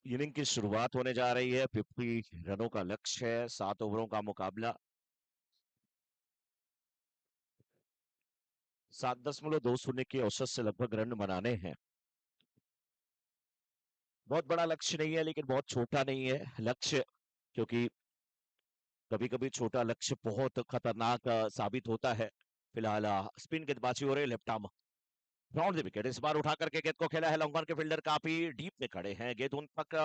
[SPEAKER 1] इनिंग की शुरुआत होने जा रही है। 50 रनों का लक्ष्य है, 7 ओवरों का मुकाबला। 7.20 की औसत से लगभग रन बनाने हैं। बहुत बड़ा लक्ष्य नहीं है, लेकिन बहुत छोटा नहीं है लक्ष्य, क्योंकि कभी कभी छोटा लक्ष्य बहुत खतरनाक साबित होता है। फिलहाल स्पिन गेंदबाजी हो रही है, left arm round the wicket. इस बार उठा करके गेंद को खेला है, लॉन्ग के फील्डर काफी डीप में खड़े हैं। गेंद उन तक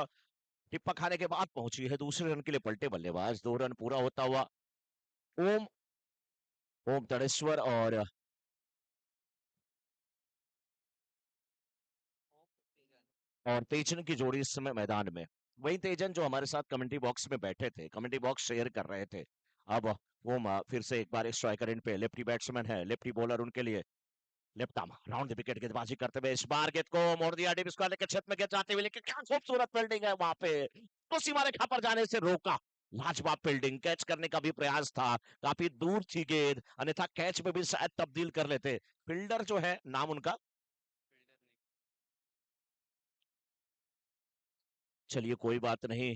[SPEAKER 1] टिप्पा खाने के बाद पहुंची है। दूसरे रन के लिए पलटे बल्लेबाज। 2 रन पूरा होता हुआ ओम ओम तड़ेश्वर और तेजन की जोड़ी इस समय मैदान में। वही तेजन जो हमारे साथ कमेंट्री बॉक्स में बैठे थे, कमेंट्री बॉक्स शेयर कर रहे थे। अब ओम फिर से एक बार स्ट्राइकर इन पे, लेफ्टी बैट्समैन है, लेफ्टी बॉलर उनके लिए। Left arm round the wicket गेंदबाजी करते हुए इस बार गेंद को मोड़ दिया डीप स्क्वायर के क्षेत्र में गेंद जाते हुए, लेकिन क्या खूबसूरत फील्डिंग है वहां पे। तो सीमा रेखा पर जाने से रोका। लाजवाब फील्डिंग, कैच करने का भी प्रयास था, काफी दूर थी गेंद, अन्यथा कैच में भी शायद तब्दील कर लेते। फील्डर जो है, नाम उनका, चलिए कोई बात नहीं।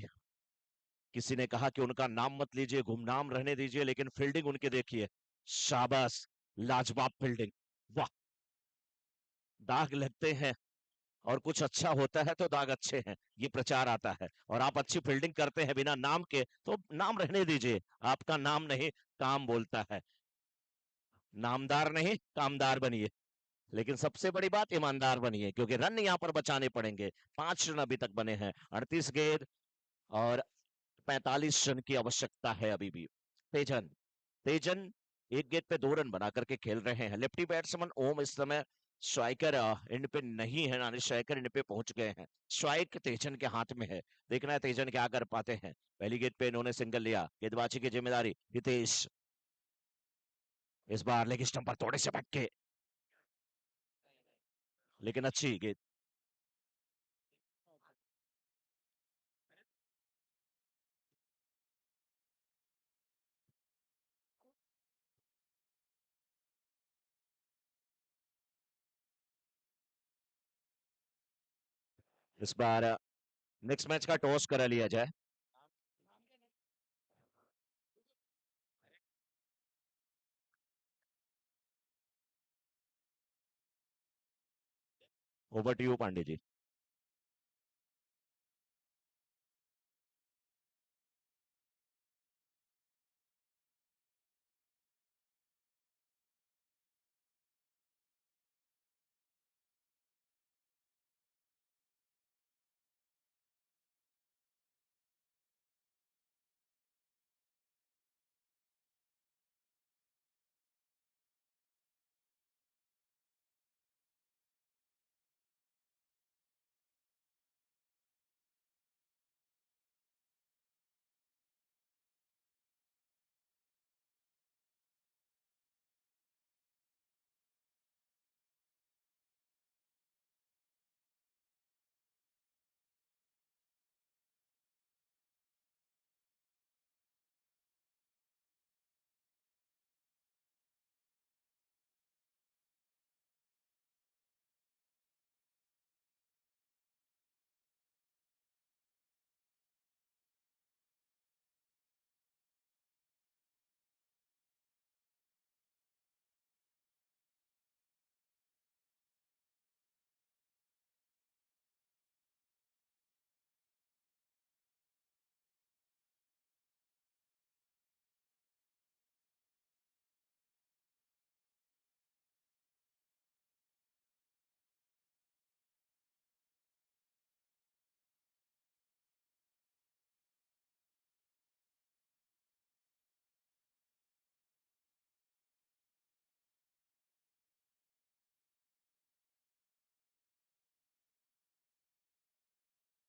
[SPEAKER 1] किसी ने कहा कि उनका नाम मत लीजिए, गुमनाम रहने दीजिए, लेकिन फील्डिंग उनकी देखिए। शाबाश, लाजवाब फील्डिंग। वाह, दाग लगते हैं और कुछ अच्छा होता है तो दाग अच्छे हैं, ये प्रचार आता है। और आप अच्छी फील्डिंग करते हैं बिना नाम के, तो नाम रहने दीजिए। आपका नाम नहीं, काम बोलता है। नामदार नहीं, कामदार बनिए। लेकिन सबसे बड़ी बात, ईमानदार बनिए, क्योंकि रन यहाँ पर बचाने पड़ेंगे। 5 रन अभी तक बने हैं, 38 गेंद और 45 रन की आवश्यकता है अभी भी। तेजन तेजन एक गेंद पे 2 रन बना करके खेल रहे हैं। लेफ्टी बैट्समैन ओम इस समय स्ट्राइकर एंड पे नहीं है, यानी स्ट्राइकर एंड पे पहुंच गए हैं। स्ट्राइक तेजन के हाथ में है, देखना है तेजन क्या कर पाते हैं। पहली गेंद पे इन्होंने सिंगल लिया, गेंदबाजी की जिम्मेदारी हितेश। इस बार लेग स्टंप पर थोड़े से भटके, लेकिन अच्छी गेंद। इस बार नेक्स्ट मैच का टॉस करा लिया जाए। Over to you Pandey ji.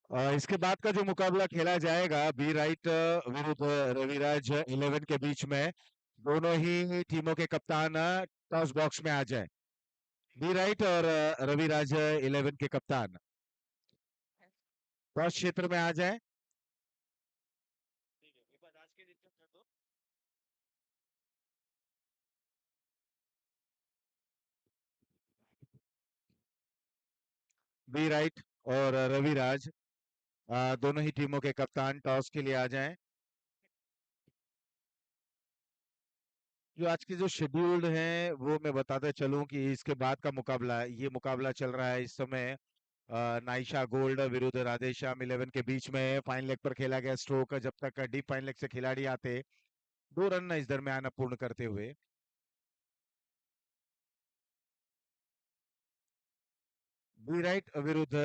[SPEAKER 6] इसके बाद का जो मुकाबला खेला जाएगा, बी राइट विरुद्ध रविराज 11 के बीच में, दोनों ही टीमों के कप्तान टॉस बॉक्स में आ जाए। बी राइट और रविराज 11 के कप्तान टॉस क्षेत्र में आ जाए। बी राइट और रविराज दोनों ही टीमों के कप्तान टॉस के लिए आ जाएं। जो आज के जो शेड्यूल्ड हैं वो मैं बताते चलूं कि इसके बाद का मुकाबला, ये मुकाबला चल रहा है इस समय नाइशा गोल्ड विरुद्ध राधेश्याम 11 के बीच में। फाइन लेग पर खेला गया स्ट्रोक, जब तक डीप फाइन लेग से खिलाड़ी आते 2 रन इस दरमियान पूर्ण करते हुए। बी राइट विरुद्ध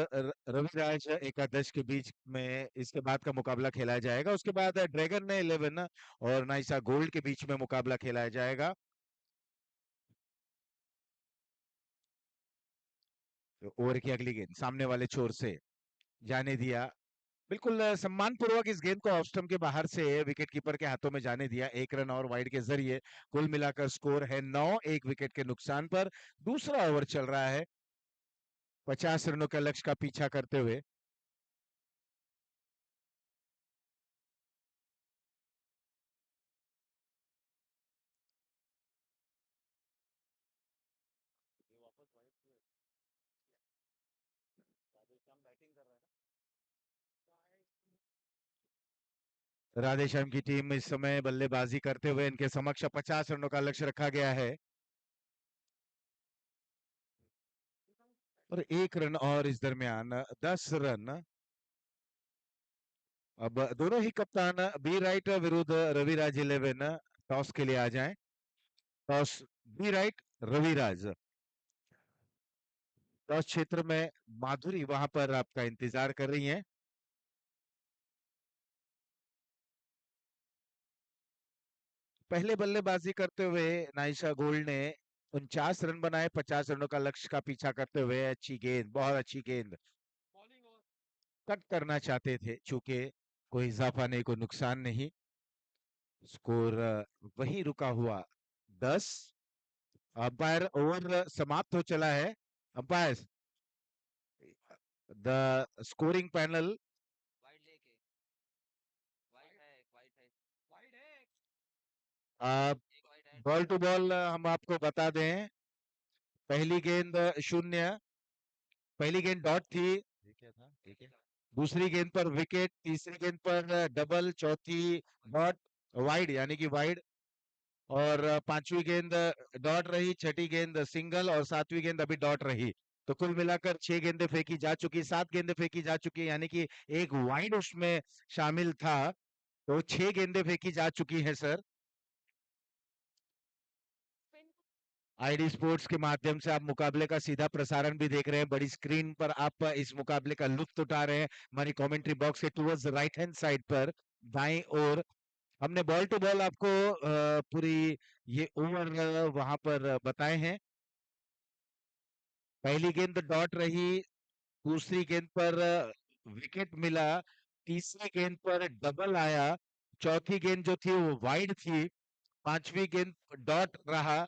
[SPEAKER 6] रविराज एकादश के बीच में इसके बाद का मुकाबला खेला जाएगा। उसके बाद ड्रैगन 11 और नाइसा गोल्ड के बीच में मुकाबला खेला जाएगा। तो ओवर की अगली गेंद सामने वाले छोर से जाने दिया, बिल्कुल सम्मान पूर्वक इस गेंद को ऑफ स्टंप के बाहर से विकेट कीपर के हाथों में जाने दिया। 1 रन और वाइड के जरिए कुल मिलाकर स्कोर है 9, 1 विकेट के नुकसान पर। दूसरा ओवर चल रहा है 50 रनों के लक्ष्य का पीछा करते हुए। राधेश्याम की टीम इस समय बल्लेबाजी करते हुए इनके समक्ष 50 रनों का लक्ष्य रखा गया है और 1 रन और इस दरमियान 10 रन। अब दोनों ही कप्तान बी राइट विरुद्ध रविराज 11 टॉस के लिए आ जाएं। Toss be right Raviraj. Toss क्षेत्र में माधुरी वहां पर आपका इंतजार कर रही हैं। पहले बल्लेबाजी करते हुए नाइशा गोल्ड ने 49 रन बनाए, 50 रनों का लक्ष्य का पीछा करते हुए। अच्छी गेंद, बहुत अच्छी गेंद, कट करना चाहते थे, चूंकि कोई इजाफा नहीं, कोई नुकसान नहीं। स्कोर वही रुका हुआ 10। अंपायर ओवर समाप्त हो चला है। Umpire the scoring panel
[SPEAKER 3] wide लेके वाइड है, एक वाइड है, एक वाइड है,
[SPEAKER 6] बॉल टू बॉल हम आपको बता दें। पहली गेंद 0, पहली गेंद डॉट थी, ये क्या था, ठीक है। दूसरी गेंद पर विकेट, तीसरी गेंद पर डबल, चौथी डॉट वाइड यानी कि वाइड, और पांचवी गेंद डॉट रही, छठी गेंद सिंगल और सातवीं गेंद अभी डॉट रही। तो कुल मिलाकर 6 गेंदें फेंकी जा चुकी, 7 गेंदें फेंकी जा चुकी, यानी कि एक वाइड उसमें शामिल था। तो 6 गेंदें फेंकी जा चुकी है सर। आईडी स्पोर्ट्स के माध्यम से आप मुकाबले का सीधा प्रसारण भी देख रहे हैं। बड़ी स्क्रीन पर आप इस मुकाबले का लुत्फ उठा रहे हैं। हमारी कमेंट्री बॉक्स के टुवर्ड्स राइट हैंड साइड पर दाएं ओर हमने बॉल टू बॉल आपको पूरी ये ओवर वहां पर बताए हैं। पहली गेंद डॉट रही, दूसरी गेंद पर विकेट मिला, तीसरी गेंद पर डबल आया, चौथी गेंद जो थी वो वाइड थी, पांचवी गेंद डॉट रहा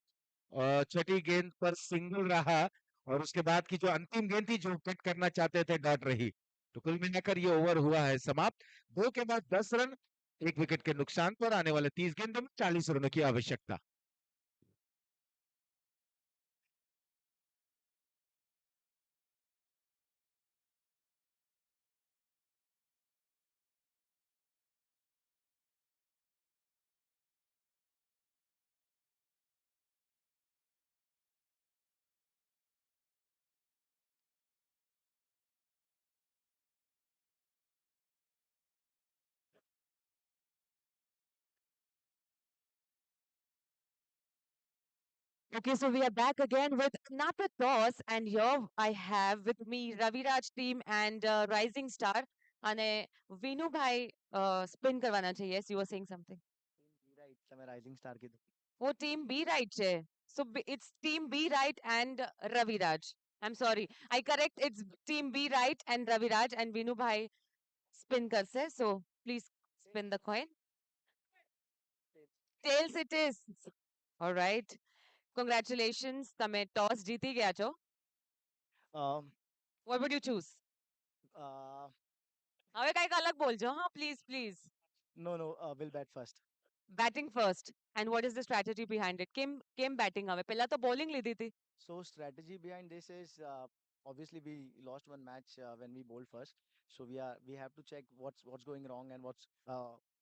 [SPEAKER 6] और छठी गेंद पर सिंगल रहा, और उसके बाद की जो अंतिम गेंद थी जो कट करना चाहते थे डॉट रही। तो कुल मिलाकर ये ओवर हुआ है समाप्त। 2 के बाद 10 रन, 1 विकेट के नुकसान पर। आने वाले 30 गेंदों में 40 रनों की आवश्यकता।
[SPEAKER 2] Okay, so we are back again with another toss, and here I have with me Raviraj team and Rising Star. અને વિનુભાઈ સ્પિન કરવાના છે. Yes, you were saying something.
[SPEAKER 7] Right તમે રાઇઝિંગ સ્ટાર કીધું.
[SPEAKER 2] वो team B right છે. So it's team B right and Raviraj. I'm sorry. I correct. It's team B right and Raviraj, and Vinubhai spin કરશે. So please spin the coin. Tails it is. All right. Congratulations. તમે toss જીતી ગયા છો. What would you choose? હવે કંઈક અલગ બોલજો હા please please.
[SPEAKER 7] No no will bat first.
[SPEAKER 2] Batting first. And what is the strategy behind it? કેમ batting હવે? પહેલા તો bowling લીધી હતી.
[SPEAKER 7] So strategy behind this is obviously we lost one match when we bowled first. So we have to check what's going wrong and what's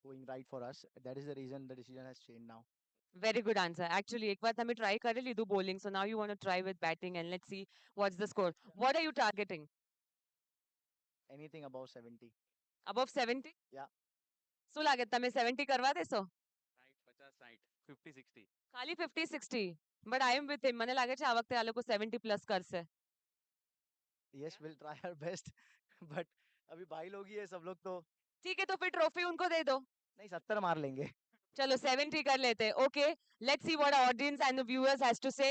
[SPEAKER 7] going right for us. That is the reason the decision has changed now.
[SPEAKER 2] Very good answer. Actually, एक बार हमें try कर ली bowling. So now you want to try with batting and let's see what's the score. What are you targeting?
[SPEAKER 7] Anything above 70.
[SPEAKER 2] Above 70?
[SPEAKER 7] Yeah.
[SPEAKER 2] શું લાગે તમે 70 કરવા દેશો?
[SPEAKER 3] 60 50 60 50 60
[SPEAKER 2] ખાલી 50 60. But I am with him. મને લાગે છે આ વખતે આ લોકો 70 plus કરશે.
[SPEAKER 7] Yes, we'll try our best. But अभी भाई लोग ही है सब लोग तो
[SPEAKER 2] ठीक है तो फिर ट्रॉफी उनको दे दो.
[SPEAKER 7] नहीं 70 मार लेंगे.
[SPEAKER 2] चलो 70 कर लेते हैं. Okay, let's see what our audience and the viewers has to say.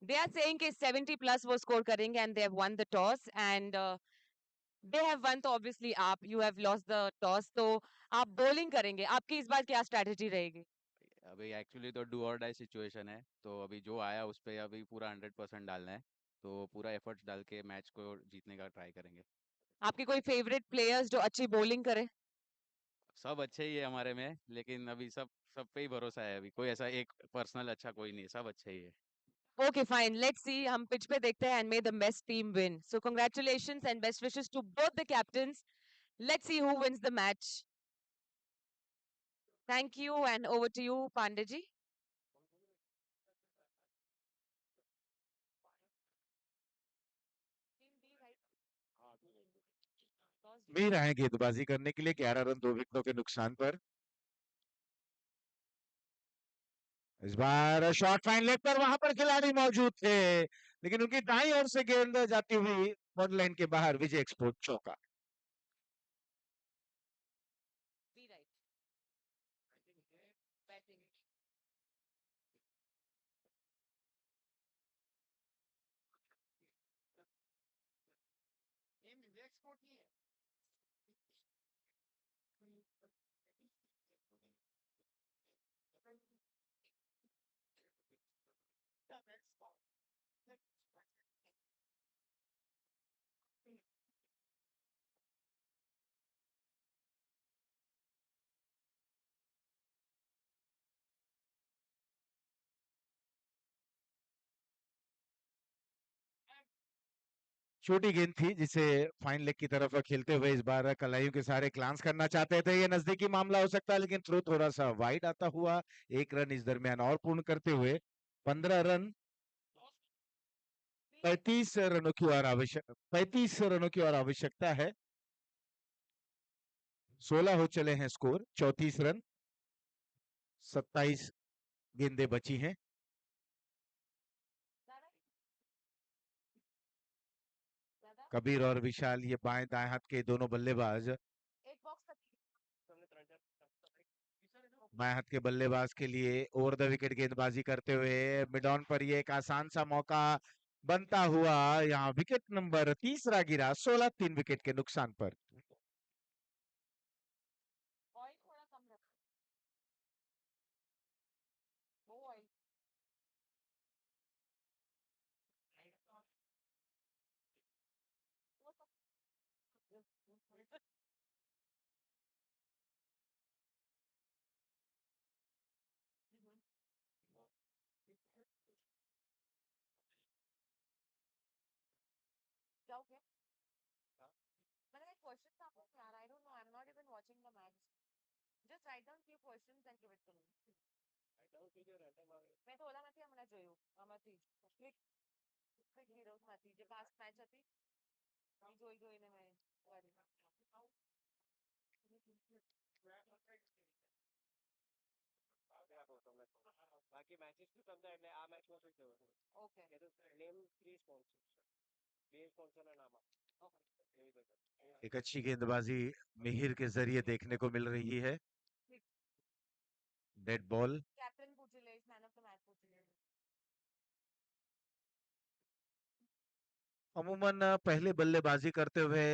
[SPEAKER 2] They are saying कि 70 plus वो score करेंगे and they have won the toss and they have won तो obviously आप you have lost the toss तो आप bowling करेंगे. आपकी इस बार क्या strategy रहेगी?
[SPEAKER 3] अभी एक्चुअली तो डू और डाई सिचुएशन है, तो अभी जो आया उस पे अभी पूरा 100% डालना है, तो पूरा एफर्ट्स डाल के मैच को जीतने का ट्राई करेंगे।
[SPEAKER 2] आपके कोई favorite players जो अच्छी bowling करे?
[SPEAKER 3] सब अच्छे ही है हमारे में, लेकिन अभी सब सब पे ही भरोसा है, अभी कोई ऐसा एक पर्सनल अच्छा कोई नहीं है, सब अच्छे ही है।
[SPEAKER 2] Okay, fine. Let's see. हम pitch पे देखते हैं and may the best team win. So congratulations and best wishes to both the captains. Let's see who wins the match. Thank you and over to you, Pandeji.
[SPEAKER 6] Mir आए गेंदबाजी करने के लिए 11 run 2 विकेटों के नुकसान पर। इस बार शॉट फाइन लेग पर वहां पर खिलाड़ी मौजूद थे, लेकिन उनकी दाईं ओर से गेंद जाती हुई बॉर्डर लाइन के बाहर। विजय एक्सपोर्ट चौका।
[SPEAKER 2] Be right. Batting.
[SPEAKER 6] छोटी गेंद थी जिसे फाइन लेग की तरफ खेलते हुए इस बार कलाइयों के सारे ग्लांस करना चाहते थे। ये नजदीकी मामला हो सकता है, लेकिन थ्रो थोड़ा सा वाइड आता हुआ। 1 रन इस दरमियान और पूर्ण करते हुए 15 रन 35 रनों की और 35 रनों की और आवश्यकता है। 16 हो चले हैं स्कोर। 34 रन 27 गेंदें बची हैं। कबीर और विशाल ये बाएं दाएं हाथ के दोनों बल्लेबाज। बाएं हाथ के बल्लेबाज के लिए ओवर द विकेट गेंदबाजी करते हुए मिड ऑन पर ये एक आसान सा मौका बनता हुआ। यहाँ विकेट नंबर तीसरा गिरा 16 3 विकेट के नुकसान पर।
[SPEAKER 2] क्या हो गया? मैंने एक क्वेश्चन था आपको यार, I don't know, I'm not even watching the match. Just write down few questions and give it to me. મેં તો ઓલામાંથી હમણાં જોયું, આમાંથી ક્વિક હીરોઝમાંથી જે પાસ્ટ મેચ હતી એ જોઈને મેં કરી.
[SPEAKER 5] બાકી મેચિસ નું સમજાય એટલે આ મેચમાં શું થયું?
[SPEAKER 2] Okay.
[SPEAKER 5] Name 3 sponsors. 2 સ્પોન્સરના નામ આપો. એવી રીતે.
[SPEAKER 6] एक अच्छी गेंदबाजी मिहिर के जरिए देखने को मिल रही है। Dead ball.
[SPEAKER 2] कैप्टन पूछ ले, मैन ऑफ द मैच पूछ ले.
[SPEAKER 6] अमूमन पहले बल्लेबाजी करते हुए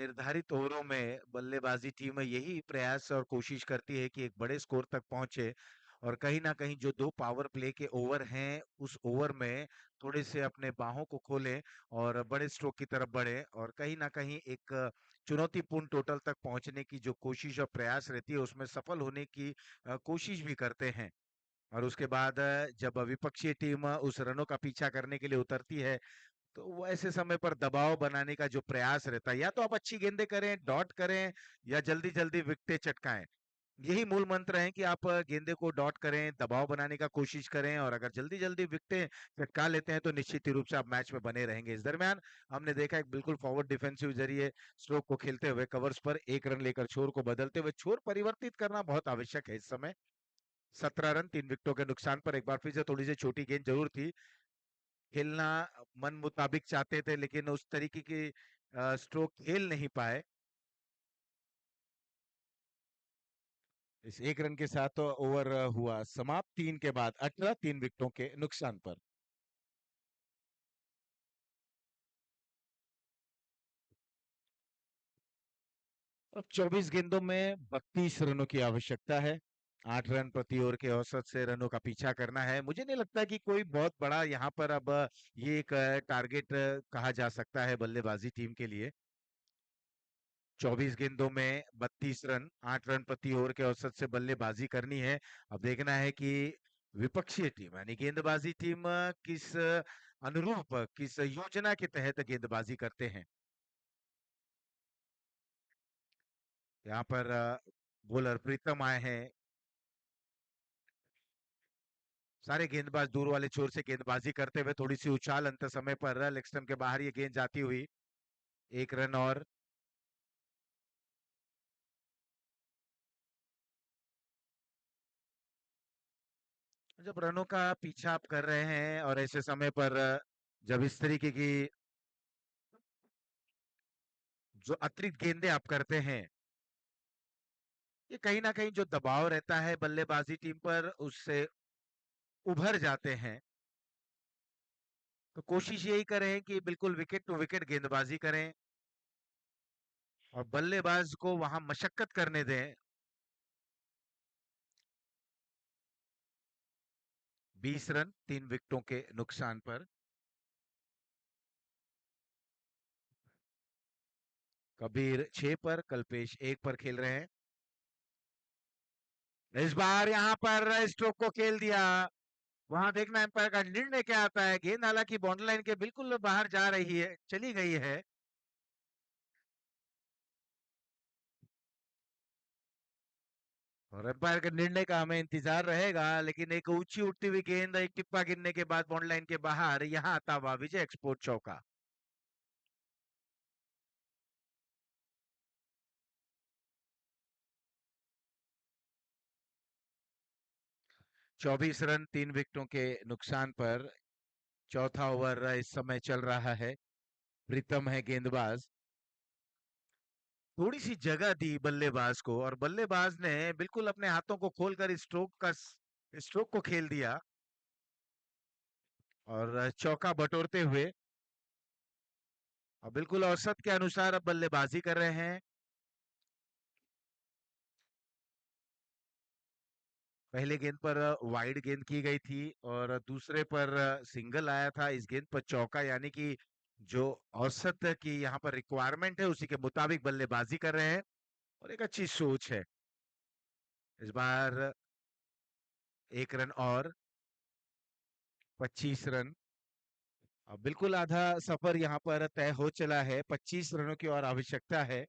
[SPEAKER 6] निर्धारित ओवरों में बल्लेबाजी टीम यही प्रयास और कोशिश करती है कि एक बड़े स्कोर तक पहुंचे और कहीं ना कहीं जो 2 पावर प्ले के ओवर हैं उस ओवर में थोड़े से अपने बाहों को खोलें और बड़े स्ट्रोक की तरफ बढ़े और कहीं ना कहीं एक चुनौतीपूर्ण टोटल तक पहुंचने की जो कोशिश और प्रयास रहती है उसमें सफल होने की कोशिश भी करते हैं। और उसके बाद जब विपक्षी टीम उस रनों का पीछा करने के लिए उतरती है तो वो ऐसे समय पर दबाव बनाने का जो प्रयास रहता है, या तो आप अच्छी गेंदें करें, डॉट करें, या जल्दी जल्दी विकेटें चटकाएं। यही मूल मंत्र है कि आप गेंदे को डॉट करें, दबाव बनाने का कोशिश करें, और अगर जल्दी जल्दी विकेटें चटका लेते हैं तो निश्चित ही रूप से आप मैच में बने रहेंगे। इस दरमियान हमने देखा एक बिल्कुल फॉरवर्ड डिफेंसिव जरिए स्ट्रोक को खेलते हुए कवर्स पर 1 रन लेकर छोर को बदलते हुए छोर परिवर्तित करना बहुत आवश्यक है इस समय। 17 रन 3 विकेटों के नुकसान पर। एक बार फिर से थोड़ी सी छोटी गेंद जरूर थी, खेलना मन मुताबिक चाहते थे लेकिन उस तरीके की स्ट्रोक खेल नहीं पाए। इस 1 रन के साथ तो ओवर हुआ समाप्त। 3 के बाद 18, 3 विकेटों के नुकसान पर। अब 24 गेंदों में 32 रनों की आवश्यकता है। 8 रन प्रति ओवर के औसत से रनों का पीछा करना है। मुझे नहीं लगता कि कोई बहुत बड़ा यहाँ पर अब ये एक टारगेट कहा जा सकता है बल्लेबाजी टीम के लिए। 24 गेंदों में 32 रन, 8 रन प्रति ओवर के औसत से बल्लेबाजी करनी है। अब देखना है कि विपक्षी टीम यानी गेंदबाजी टीम किस अनुरूप, किस योजना के तहत गेंदबाजी करते हैं। यहाँ पर बॉलर प्रीतम आए हैं। सारे गेंदबाज दूर वाले छोर से गेंदबाजी करते हुए, थोड़ी सी उछाल अंत समय पर लेग स्टंप के बाहर ये गेंद जाती हुई। 1 रन और। जब रनों का पीछा आप कर रहे हैं और ऐसे समय पर जब इस तरीके की जो अतिरिक्त गेंदें आप करते हैं, ये कहीं ना कहीं जो दबाव रहता है बल्लेबाजी टीम पर उससे उभर जाते हैं। तो कोशिश यही करें कि बिल्कुल विकेट टू विकेट गेंदबाजी करें और बल्लेबाज को वहां मशक्कत करने दें। 20 रन 3 विकेटों के नुकसान पर। कबीर 6 पर, कल्पेश 1 पर खेल रहे हैं। इस बार यहां पर स्ट्रोक को खेल दिया। वहां देखना एम्पायर का निर्णय क्या आता है। गेंद हालांकि बाउंड्री लाइन के बिल्कुल बाहर जा रही है, चली गई है। और एम्पायर के निर्णय का हमें इंतजार रहेगा, लेकिन एक ऊंची उठती हुई गेंद एक टिप्पा गिरने के बाद बाउंड्री लाइन के बाहर, यहां आता हुआ विजय एक्सपोर्ट चौका। 24 रन 3 विकेटों के नुकसान पर। चौथा ओवर इस समय चल रहा है। प्रीतम है गेंदबाज। थोड़ी सी जगह दी बल्लेबाज को और बल्लेबाज ने बिल्कुल अपने हाथों को खोलकर स्ट्रोक को खेल दिया और चौका बटोरते हुए और बिल्कुल औसत के अनुसार अब बल्लेबाजी कर रहे हैं। पहले गेंद पर वाइड गेंद की गई थी और दूसरे पर सिंगल आया था। इस गेंद पर चौका, यानी कि जो औसत की यहाँ पर रिक्वायरमेंट है उसी के मुताबिक बल्लेबाजी कर रहे हैं और एक अच्छी सोच है। इस बार 1 रन और। 25 रन। अब बिल्कुल आधा सफर यहाँ पर तय हो चला है। 25 रनों की और आवश्यकता है।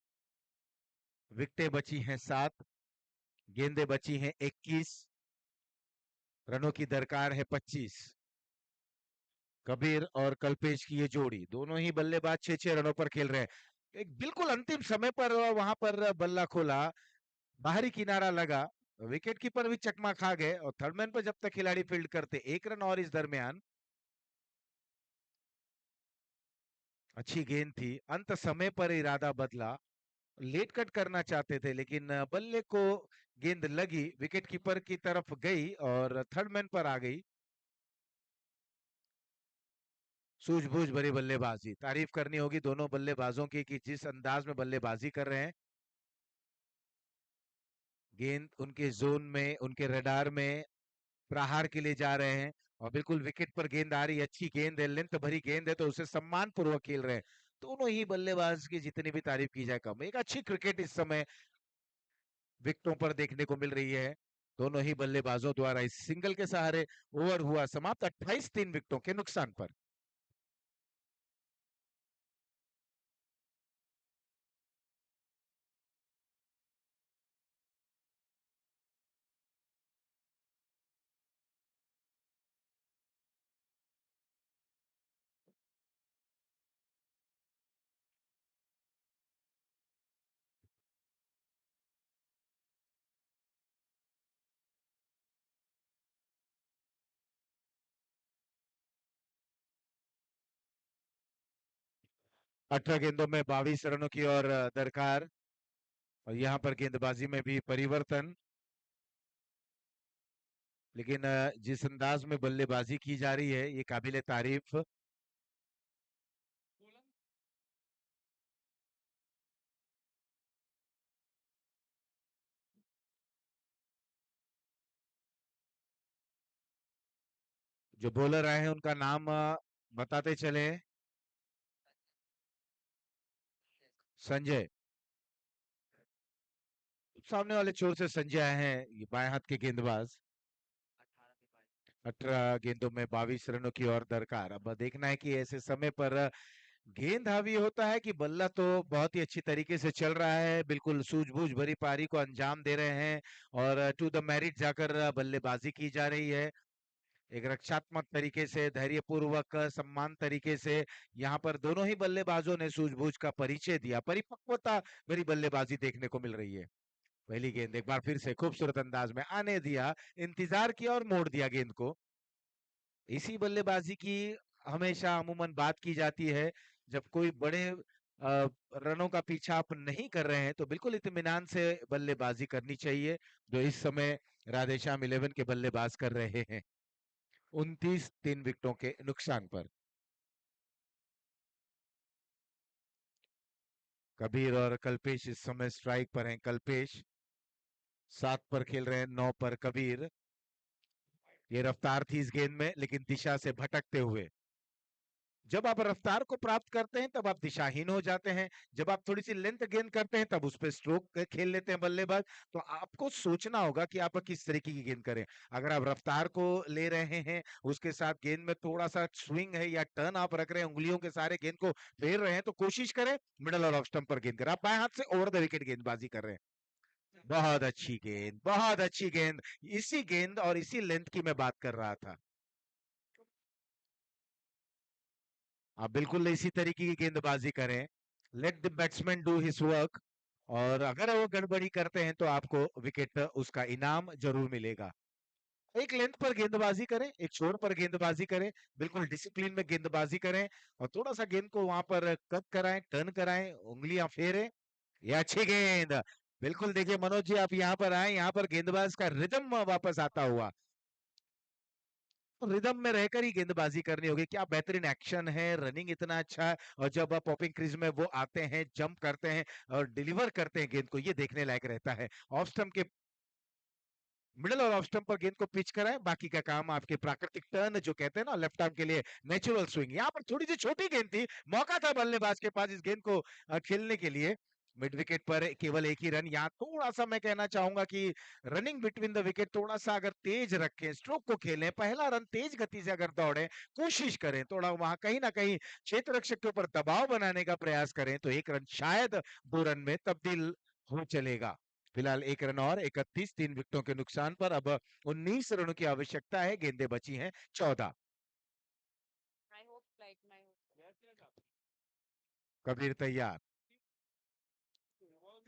[SPEAKER 6] विकेटें बची हैं 7, गेंदें बची हैं 21, रनों की दरकार है 25। कबीर और कल्पेश की ये जोड़ी, दोनों ही बल्लेबाज 6-6 रनों पर खेल रहे हैं। एक बिल्कुल अंतिम समय पर वहां पर बल्ला खोला, बाहरी किनारा लगा, विकेट कीपर भी चकमा खा गए और थर्ड मैन पर जब तक खिलाड़ी फील्ड करते 1 रन और। इस दरमियान अच्छी गेंद थी, अंत समय पर इरादा बदला, लेट कट करना चाहते थे लेकिन बल्ले को गेंद लगी, विकेट कीपर की तरफ गई और थर्ड मैन पर आ गई। सूझबूझ भरी बल्लेबाजी, तारीफ करनी होगी दोनों बल्लेबाजों की कि जिस अंदाज में बल्लेबाजी कर रहे हैं। गेंद उनके जोन में, उनके रडार में प्रहार के लिए जा रहे हैं और बिल्कुल विकेट पर गेंद आ रही है। अच्छी गेंद है, लेंथ भरी गेंद है, तो उसे सम्मान पूर्वक खेल रहे हैं। दोनों ही बल्लेबाज की जितनी भी तारीफ की जाए कम। एक अच्छी क्रिकेट इस समय विकेटों पर देखने को मिल रही है। दोनों ही बल्लेबाजों द्वारा इस सिंगल के सहारे ओवर हुआ समाप्त 28, 3 विकेटों के नुकसान पर। 18 गेंदों में 22 रनों की और दरकार। और यहाँ पर गेंदबाजी में भी परिवर्तन, लेकिन जिस अंदाज में बल्लेबाजी की जा रही है ये काबिले तारीफ। जो बॉलर आए हैं उनका नाम बताते चले। संजय, सामने वाले छोर से संजय आए हैं, ये बाएं हाथ के गेंदबाज। 18 गेंदों में 22 रनों की और दरकार। अब देखना है कि ऐसे समय पर गेंद हावी होता है कि बल्ला तो बहुत ही अच्छी तरीके से चल रहा है, बिल्कुल सूझबूझ भरी पारी को अंजाम दे रहे हैं और टू द मैरिट जाकर बल्लेबाजी की जा रही है। एक रक्षात्मक तरीके से, धैर्यपूर्वक, सम्मान तरीके से यहाँ पर दोनों ही बल्लेबाजों ने सूझबूझ का परिचय दिया। परिपक्वता भरी बल्लेबाजी देखने को मिल रही है। पहली गेंद एक बार फिर से खूबसूरत अंदाज में आने दिया, इंतजार किया और मोड़ दिया गेंद को। इसी बल्लेबाजी की हमेशा अमूमन बात की जाती है। जब कोई बड़े रनों का पीछा आप नहीं कर रहे हैं तो बिल्कुल इत्मीनान से बल्लेबाजी करनी चाहिए, जो इस समय राधेश्याम 11 के बल्लेबाज कर रहे हैं। 29 3 विकेटों के नुकसान पर। कबीर और कल्पेश इस समय स्ट्राइक पर हैं। कल्पेश 7 पर खेल रहे हैं, 9 पर कबीर। ये रफ्तार थी इस गेंद में, लेकिन दिशा से भटकते हुए। जब आप रफ्तार को प्राप्त करते हैं तब आप दिशाहीन हो जाते हैं। जब आप थोड़ी सी लेंथ गेंद करते हैं तब उस पर स्ट्रोक खेल लेते हैं बल्लेबाज। तो आपको सोचना होगा कि आप किस तरीके की गेंद करें। अगर आप रफ्तार को ले रहे हैं, उसके साथ गेंद में थोड़ा सा स्विंग है या टर्न आप रख रहे हैं, उंगलियों के सारे गेंद को फेर रहे हैं, तो कोशिश करें मिडल और ऑफ स्टंप पर गेंद करें। आप बाएं हाथ से ओवर द विकेट गेंदबाजी कर रहे हैं। बहुत अच्छी गेंद, बहुत अच्छी गेंद। इसी गेंद और इसी लेंथ की मैं बात कर रहा था। आप बिल्कुल इसी तरीके की गेंदबाजी करें। Let the batsman do his work. और अगर वो गड़बड़ी करते हैं तो आपको विकेट उसका इनाम जरूर मिलेगा। एक लेंथ पर गेंदबाजी करें, एक छोर पर गेंदबाजी करें, बिल्कुल डिसिप्लिन में गेंदबाजी करें और थोड़ा सा गेंद को वहां पर कट कराएं, टर्न कराएं, उंगलियां फेरें। ये अच्छी गेंद। बिल्कुल देखिए मनोज जी, आप यहाँ पर आए, यहाँ पर गेंदबाज का रिदम वापस आता हुआ। रिदम में रहकर ही गेंदबाजी करनी होगी। क्या बेहतरीन एक्शन है, रनिंग इतना अच्छा है, और जब आप पॉपिंग क्रीज में वो आते हैं, जंप करते हैं और डिलीवर करते हैं गेंद को, ये देखने लायक रहता है। ऑफ स्टंप के मिडल और ऑफ स्टंप पर गेंद को पिच कराएं, बाकी का काम आपके प्राकृतिक टर्न जो कहते हैं ना लेफ्ट आर्म के लिए नेचुरल स्विंग। यहाँ पर थोड़ी सी छोटी गेंद थी, मौका था बल्लेबाज के पास इस गेंद को खेलने के लिए। मिड विकेट पर केवल एक ही रन। यहाँ थोड़ा सा मैं कहना चाहूंगा कि रनिंग बिटवीन द विकेट थोड़ा सा अगर तेज रखें, स्ट्रोक को खेलें, पहला रन तेज गति से अगर दौड़े, कोशिश करें थोड़ा वहां कहीं ना कहीं क्षेत्र रक्षक के ऊपर दबाव बनाने का प्रयास करें, तो एक रन शायद 2 रन में तब्दील हो चलेगा। फिलहाल एक रन और, 31 3 विकेटों के नुकसान पर। अब 19 रनों की आवश्यकता है, गेंदें बची हैं 14।
[SPEAKER 2] I hope like my
[SPEAKER 6] Kabir तैयार,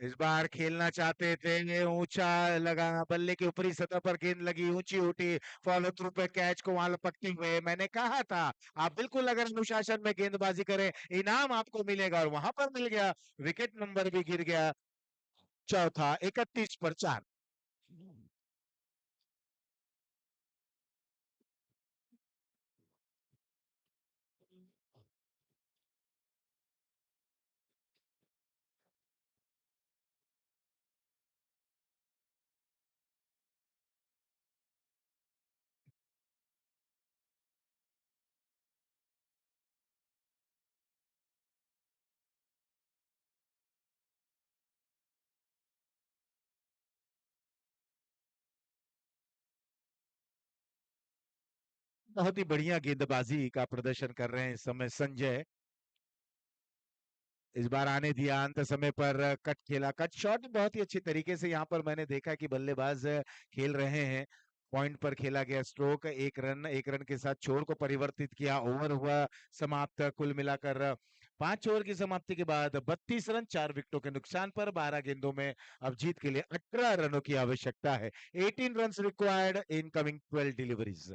[SPEAKER 6] इस बार खेलना चाहते थे, ऊंचा लगा, बल्ले के ऊपरी सतह पर गेंद लगी, ऊंची उठी, फॉलो थ्रू पे कैच को वहां लपकते हुए। मैंने कहा था आप बिल्कुल अगर अनुशासन में गेंदबाजी करें, इनाम आपको मिलेगा, और वहां पर मिल गया। विकेट नंबर भी गिर गया, चौथा। 31 पर 4। बहुत ही बढ़िया गेंदबाजी का प्रदर्शन कर रहे हैं इस समय संजय। इस बार आने दिया, अंत समय पर कट खेला, कट शॉट बहुत ही अच्छी तरीके से यहाँ पर मैंने देखा कि बल्लेबाज खेल रहे हैं। पॉइंट पर खेला गया स्ट्रोक, एक रन, एक रन के साथ छोर को परिवर्तित किया। ओवर हुआ समाप्त, कुल मिलाकर 5 ओवर की समाप्ति के बाद 32 रन 4 विकेटों के नुकसान पर। 12 गेंदों में अब जीत के लिए 18 रनों की आवश्यकता है। 18 run required in coming 12 deliveries.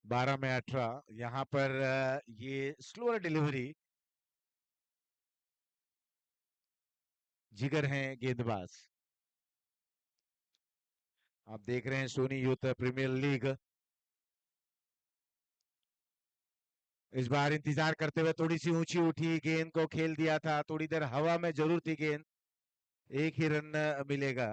[SPEAKER 6] 12 में 18। यहाँ पर ये स्लोअर डिलीवरी, जिगर हैं गेंदबाज। आप देख रहे हैं सोनी यूथ प्रीमियर लीग। इस बार इंतजार करते हुए थोड़ी सी ऊंची उठी, गेंद को खेल दिया था, थोड़ी देर हवा में जरूर थी गेंद, एक ही रन मिलेगा।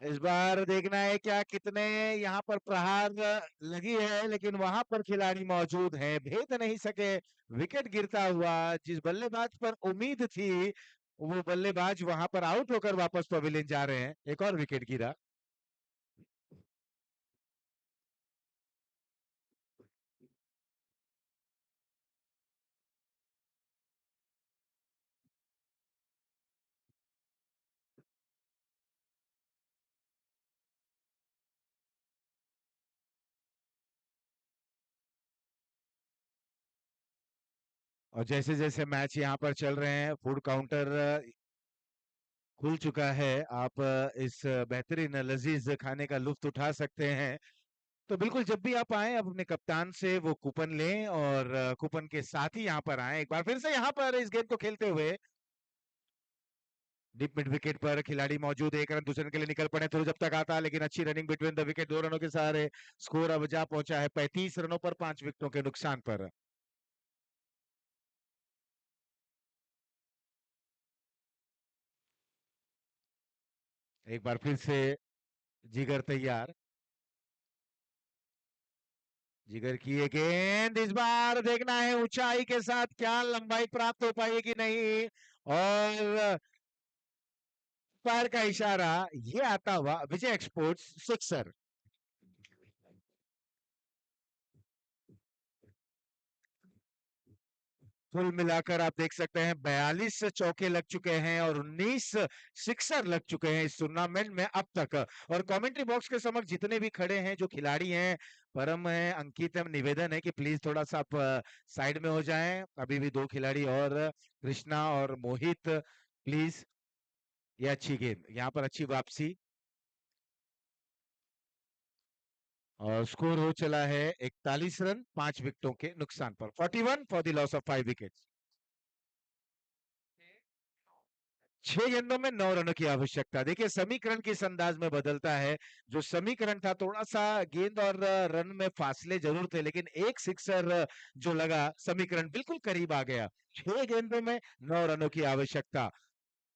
[SPEAKER 6] इस बार देखना है क्या कितने यहाँ पर प्रहार लगी है, लेकिन वहां पर खिलाड़ी मौजूद हैं, भेद नहीं सके। विकेट गिरता हुआ, जिस बल्लेबाज पर उम्मीद थी वो बल्लेबाज वहां पर आउट होकर वापस पवेलियन जा रहे हैं। एक और विकेट गिरा। और जैसे जैसे मैच यहाँ पर चल रहे हैं, फूड काउंटर खुल चुका है। आप इस बेहतरीन लजीज खाने का लुत्फ उठा सकते हैं। तो बिल्कुल जब भी आप आए, आप अपने कप्तान से वो कूपन लें और कूपन के साथ ही यहाँ पर आए। एक बार फिर से यहाँ पर इस गेंद को खेलते हुए डीप मिड विकेट पर खिलाड़ी मौजूद, एक रन दूसरे रन के लिए निकल पड़े, थ्रो जब तक आता, लेकिन अच्छी रनिंग बिटवीन द विकेट, 2 रनों के सहारे स्कोर अब जा पहुंचा है 35 रनों पर, 5 विकेटों के नुकसान पर। एक बार फिर से जिगर तैयार, जिगर की ये गेंद, इस बार देखना है ऊंचाई के साथ क्या लंबाई प्राप्त हो पाएगी नहीं, और पैर का इशारा, ये आता हुआ विजय एक्सपोर्ट्स सिक्सर। कुल मिलाकर आप देख सकते हैं 42 चौके लग चुके हैं और 19 सिक्सर लग चुके हैं इस टूर्नामेंट में अब तक। और कमेंट्री बॉक्स के समक्ष जितने भी खड़े हैं जो खिलाड़ी हैं, परम है, अंकित है, निवेदन है कि प्लीज थोड़ा सा आप साइड में हो जाएं। अभी भी 2 खिलाड़ी और, कृष्णा और मोहित, प्लीज। ये अच्छी गेंद, यहाँ पर अच्छी वापसी, और स्कोर हो चला है 41 रन 5 विकेटों के नुकसान पर, 41 for the loss of 5 wickets. 6 गेंदों में 9 रनों की आवश्यकता। देखिए समीकरण किस अंदाज में बदलता है। जो समीकरण था थोड़ा सा गेंद और रन में फासले जरूर थे, लेकिन एक सिक्सर जो लगा, समीकरण बिल्कुल करीब आ गया। 6 गेंदों में 9 रनों की आवश्यकता।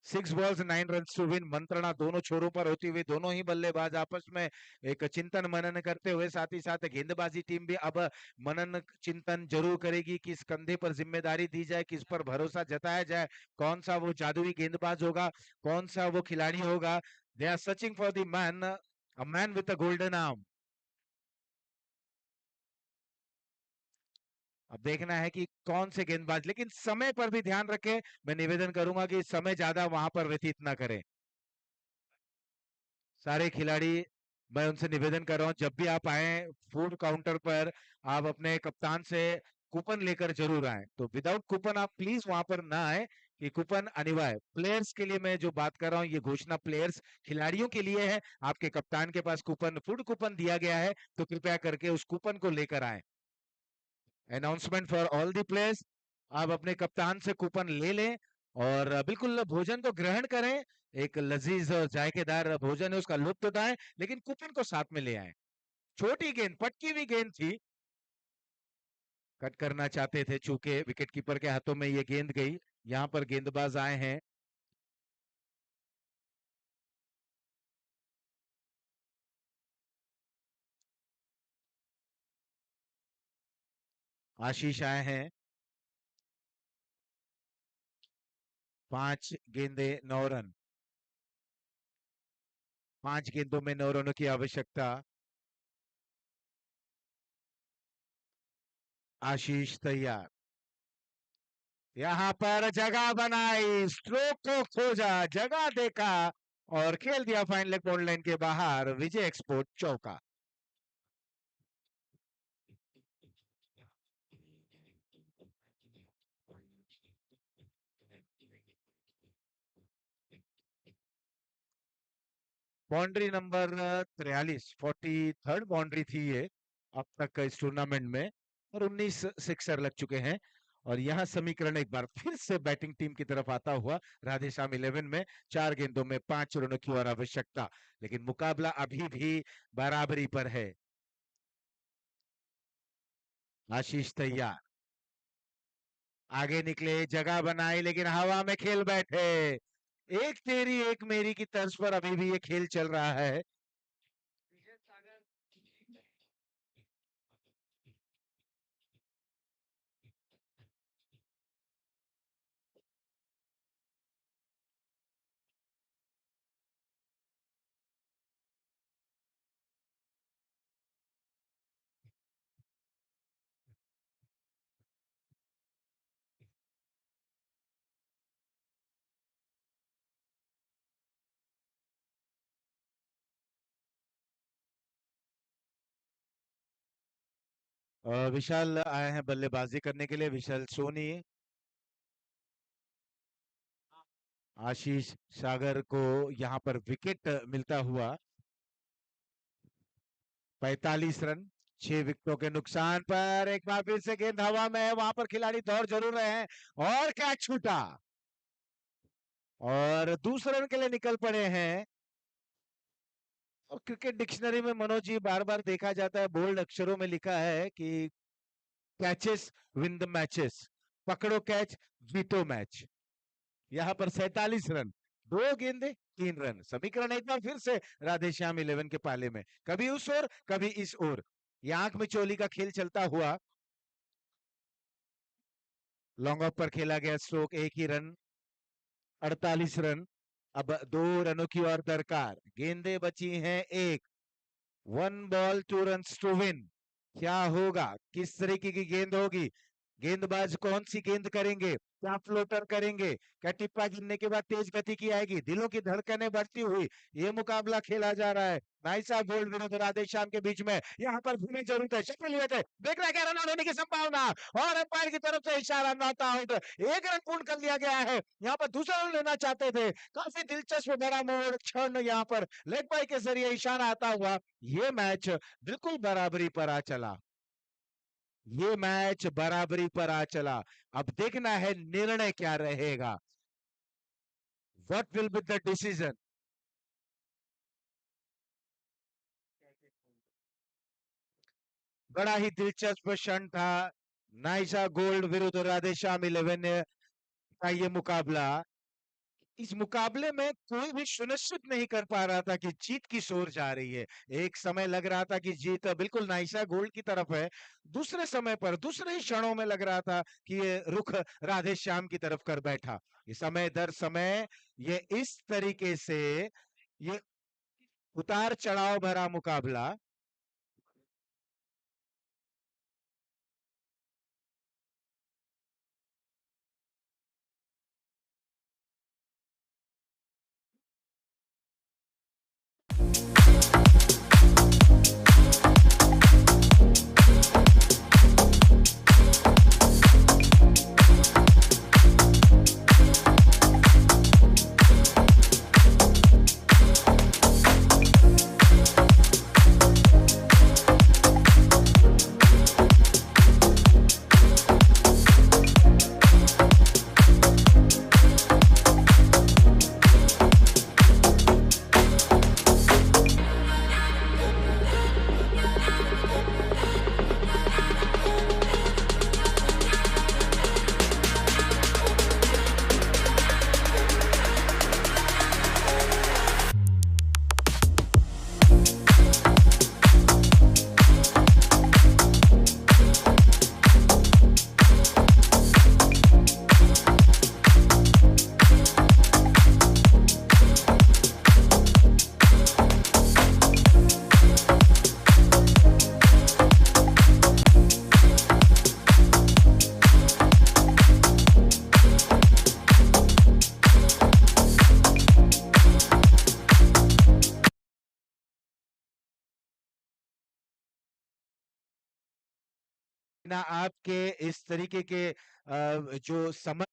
[SPEAKER 6] 6 बॉल्स 9 रन टू विन, मंत्रणा दोनों छोरों पर होती हुई, दोनों ही बल्लेबाज आपस में एक चिंतन मनन करते हुए, साथ ही साथ गेंदबाजी टीम भी अब मनन चिंतन जरूर करेगी, किस कंधे पर जिम्मेदारी दी जाए, किस पर भरोसा जताया जाए, कौन सा वो जादुई गेंदबाज होगा, कौन सा वो खिलाड़ी होगा। They are searching for the man, a man with a golden arm. अब देखना है कि कौन से गेंदबाज, लेकिन समय पर भी ध्यान रखें। मैं निवेदन करूंगा कि समय ज्यादा वहां पर व्यतीत ना करें। सारे खिलाड़ी, मैं उनसे निवेदन कर रहा हूं जब भी आप आए फूड काउंटर पर, आप अपने कप्तान से कूपन लेकर जरूर आए। तो विदाउट कूपन आप प्लीज वहां पर ना आए, कि कूपन अनिवार्य। प्लेयर्स के लिए मैं जो बात कर रहा हूं, ये घोषणा प्लेयर्स खिलाड़ियों के लिए है। आपके कप्तान के पास कूपन, फूड कूपन दिया गया है, तो कृपया करके उस कूपन को लेकर आए। Announcement for all the players, आप अपने कप्तान से कूपन ले लें और बिल्कुल भोजन तो ग्रहण करें। एक लजीज और जायकेदार भोजन है, उसका लुत्फ उठाएं, लेकिन कूपन को साथ में ले आए। छोटी गेंद, पटकी हुई गेंद थी, कट करना चाहते थे, चूंकि विकेट कीपर के हाथों में ये गेंद गई। यहां पर गेंदबाज आए हैं, आशीष आए हैं। 5 गेंदे 9 रन, 5 गेंदों में 9 रनों की आवश्यकता। आशीष तैयार, यहाँ पर जगह बनाई, स्ट्रोक को खोजा, जगह देखा और खेल दिया फाइन लेग बॉल लाइन के बाहर। विजय एक्सपोर्ट चौका। बाउंड्री नंबर 43, 43rd बाउंड्री थी ये अब तक इस टूर्नामेंट में, और 19 सिक्सर लग चुके हैं। और यहाँ समीकरण एक बार फिर से बैटिंग टीम की तरफ आता हुआ। राधेश्याम 11 में 4 गेंदों में 5 रनों की और आवश्यकता, लेकिन मुकाबला अभी भी बराबरी पर है। आशीष तैयार, आगे निकले, जगह बनाई, लेकिन हवा में खेल बैठे। एक तेरी एक मेरी की तर्ज पर अभी भी ये खेल चल रहा है। विशाल आए हैं बल्लेबाजी करने के लिए, विशाल सोनी। आशीष सागर को यहाँ पर विकेट मिलता हुआ। 45 रन, 6 विकेटों के नुकसान पर एक बार फिर से गेंद हवा में है, वहां पर खिलाड़ी दौड़ जरूर रहे हैं और कैच छूटा और दूसरे रन के लिए निकल पड़े हैं। और क्रिकेट डिक्शनरी में मनोज जी बार बार देखा जाता है, बोल्ड अक्षरों में लिखा है कि कैचेस विन द मैचेस, पकड़ो कैच जीतो मैच। यहाँ पर 47 रन, 2 गेंदे 3 रन। समीकरण एक बार फिर से राधेश्याम 11 के पाले में, कभी उस ओर कभी इस ओर, ये आंख में चोली का खेल चलता हुआ। लॉन्ग ऑफ पर खेला गया स्ट्रोक, 1 ही रन, 48 रन। अब 2 रनों की और दरकार, गेंदे बची हैं 1, 1 बॉल 2 रन्स टू विन। क्या होगा, किस तरीके की गेंद होगी, गेंदबाज कौन सी गेंद करेंगे, क्या फ्लोटर करेंगे, क्या टिप्पा गिरने के बाद तेज गति की आएगी, दिलों की धड़कनें बढ़ती हुई ये मुकाबला खेला जा रहा है। नाइसा गोल्ड विनोद राधेश्याम के बीच में, यहाँ पर भूमि जरूरत है, शक्ल लिए थे, देख रहे हैं रन आउट होने की संभावना और अंपायर की तरफ से इशारा, नॉट आउट। 1 रन पूर्ण कर लिया गया है, यहाँ पर दूसरा रन लेना चाहते थे। काफी दिलचस्प बड़ा मोड़ क्षण, यहाँ पर लेग बाय के जरिए इशारा आता हुआ। ये मैच बिल्कुल बराबरी पर आ चला, ये मैच बराबरी पर आ चला। अब देखना है निर्णय क्या रहेगा, what will be the decision. बड़ा ही दिलचस्प क्षण था, नाइसा गोल्ड विरुद्ध राधेश्याम 11 का ये मुकाबला। इस मुकाबले में कोई भी सुनिश्चित नहीं कर पा रहा था कि जीत किस ओर जा रही है। एक समय लग रहा था कि जीत बिल्कुल नाइसा गोल्ड की तरफ है, दूसरे समय पर दूसरे ही क्षणों में लग रहा था कि ये रुख राधेश्याम की तरफ कर बैठा। ये समय दर समय ये इस तरीके से ये उतार चढ़ाव भरा मुकाबला ना आपके इस तरीके के जो समझ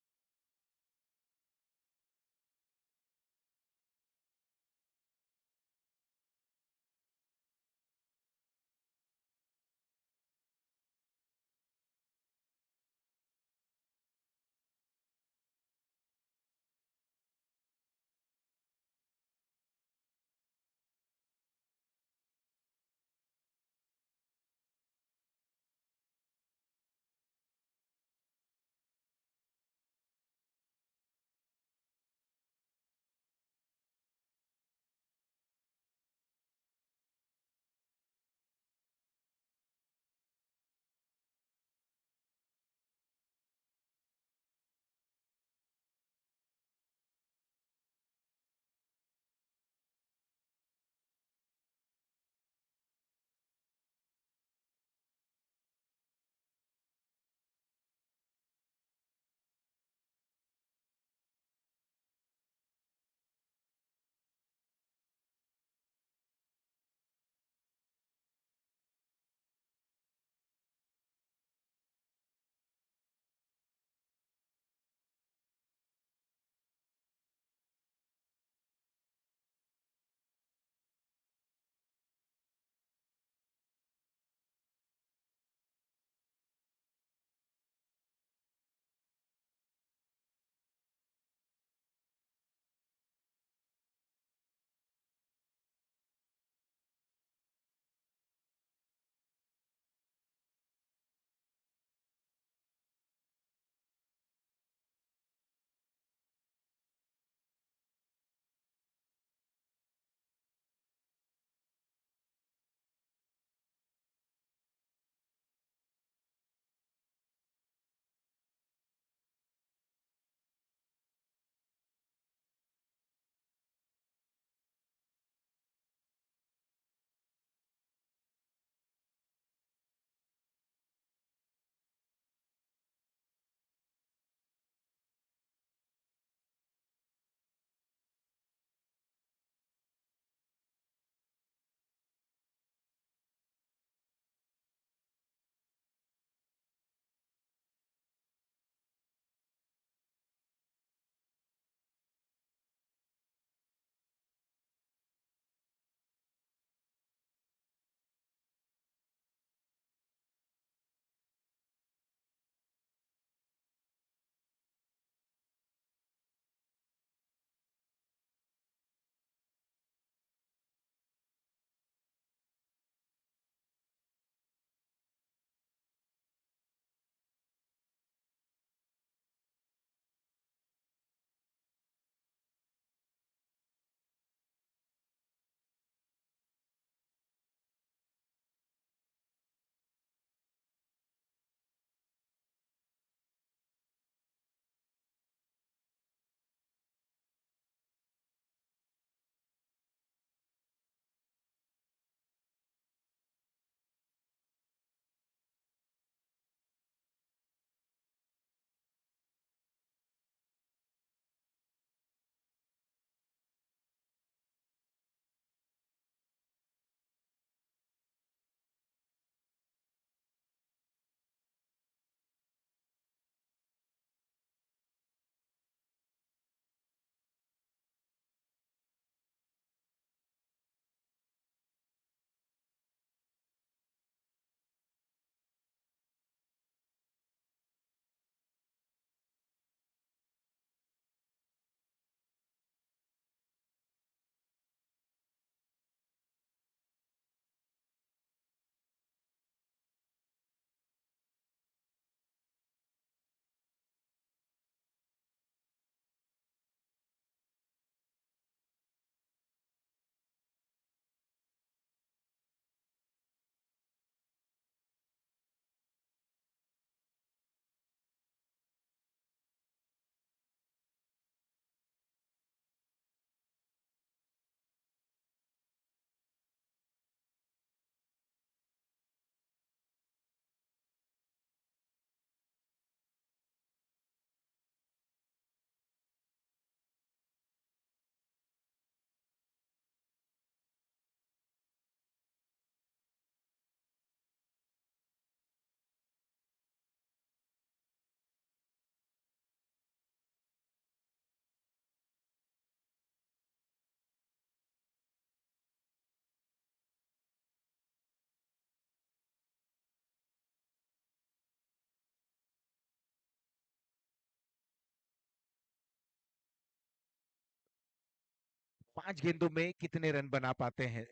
[SPEAKER 6] 5 गेंदों में कितने रन बना पाते हैं?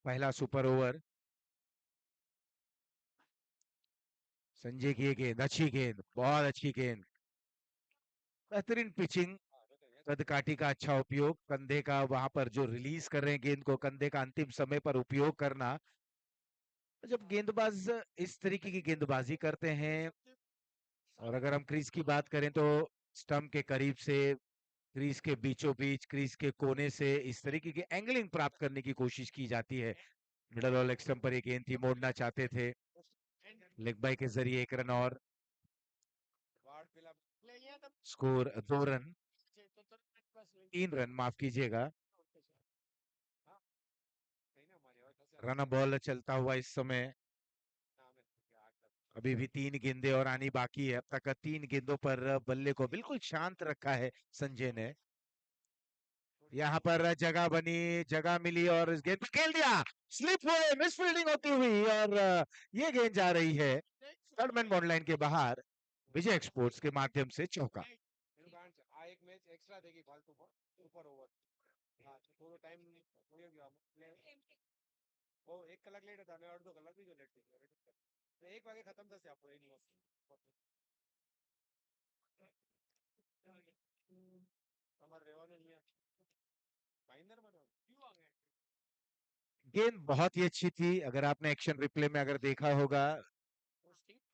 [SPEAKER 6] पहला सुपर ओवर। संजय की ये गेंद, अच्छी गेंद, बहुत अच्छी गेंद, बेहतरीन पिचिंग, कद काठी का अच्छा उपयोग, कंधे का वहां पर जो रिलीज कर रहे हैं गेंद को, कंधे का अंतिम समय पर उपयोग करना। जब गेंदबाज इस तरीके की गेंदबाजी करते हैं, और अगर हम क्रीज की बात करें तो स्टंप के करीब से, क्रीज के बीचों बीच, क्रीज के कोने से इस तरीके की एंगलिंग प्राप्त करने की कोशिश की जाती है। मिडल और लेग स्टंप पर एक गेंद थी, मोड़ना चाहते थे, लेग बाई के जरिए 1 रन और। स्कोर 2 रन, 3 रन माफ कीजिएगा। रन बॉल चलता हुआ इस समय, अभी भी 3 गेंदें और आनी बाकी है। अब तक 3 गेंदों पर बल्ले को बिल्कुल शांत रखा है संजय ने। यहाँ पर जगह बनी, जगह मिली और इस गेंद को खेल दिया, स्लिप हुए, मिस फील्डिंग होती हुई, और ये गेंद जा रही है थर्ड मैन बॉर्डर लाइन के बाहर। विजय एक्सपोर्ट्स के माध्यम से चौका। गेंद बहुत ही अच्छी थी, अगर आपने एक्शन रिप्ले में अगर देखा होगा,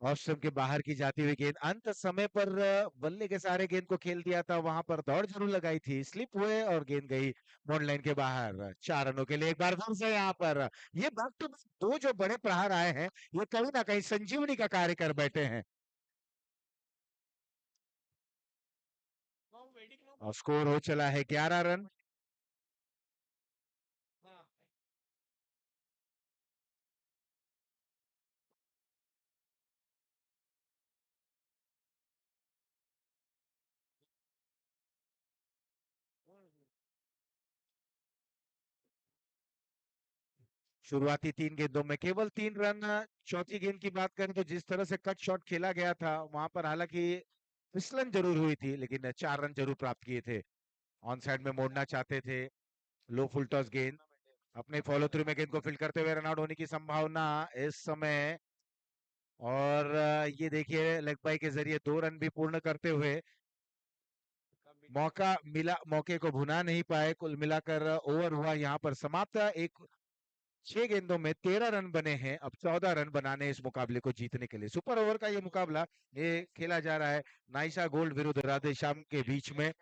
[SPEAKER 6] ऑफ स्टंप के बाहर की जाती हुई गेंद, अंत समय पर बल्ले के सहारे गेंद को खेल दिया था, वहां पर दौड़ जरूर लगाई थी, स्लिप हुए और गेंद गई बॉर्डर लाइन के बाहर। 4 रनों के लिए एक बार फिर से यहाँ पर ये बैक टू बैक 2 जो बड़े प्रहार आए हैं, ये कहीं ना कहीं संजीवनी का कार्य कर बैठे हैं। और स्कोर हो चला है 11 रन। शुरुआती 3 गेंदों में केवल 3 रन। चौथी गेंद की बात करें तो जिस तरह से कट शॉट खेला गया था, वहां पर हालांकि फिसलन जरूर हुई थी, लेकिन 4 रन जरूर प्राप्त किए थे। ऑन साइड में मोड़ना चाहते थे, लो फुल टॉस गेंद, अपने फॉलो थ्रू में गेंद को फील्ड करते हुए रन आउट होने की संभावना इस समय। और ये देखिए लेग बाई के जरिए 2 रन भी पूर्ण करते हुए मौका मिला, मौके को भुना नहीं पाए। कुल मिलाकर ओवर हुआ यहाँ पर समाप्त। 6 गेंदों में 13 रन बने हैं, अब 14 रन बनाने इस मुकाबले को जीतने के लिए। सुपर ओवर का ये मुकाबला ये खेला जा रहा है नाइसा गोल्ड विरुद्ध राधे श्याम के बीच में।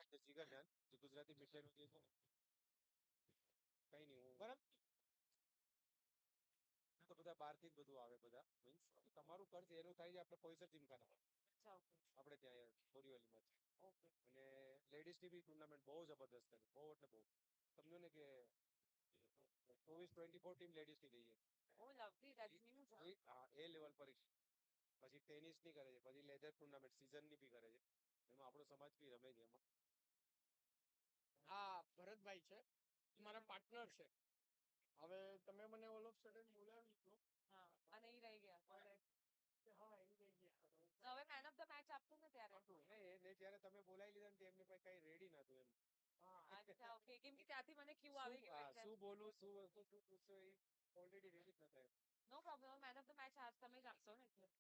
[SPEAKER 2] Oh, lovely. That's news.
[SPEAKER 5] આ ભરતભાઈ છે, મારા પાર્ટનર છે. હવે તમે મને ઓલ ઓફ સડન બોલાવી દીધો.
[SPEAKER 2] हाँ, नहीं रह गया. Correct.
[SPEAKER 5] હા એ રહી ગયા.
[SPEAKER 2] તો હવે મેન ઓફ ધ મેચ આપશો ને ત્યારે. અચ્છા, ઓકે. કેમ કે ત્યાંથી મને ક્યુ આવી ગયું એટલે. No problem. Man of the match આજ તમે જ આપશો ને એટલે.